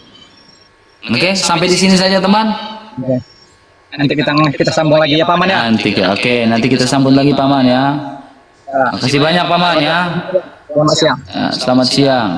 Oke, sampai di sini saja teman. Oke. Nanti kita sambung lagi ya, Paman ya. Nanti kita sambung lagi Paman ya. Makasih banyak Paman ya. Selamat siang. Selamat siang.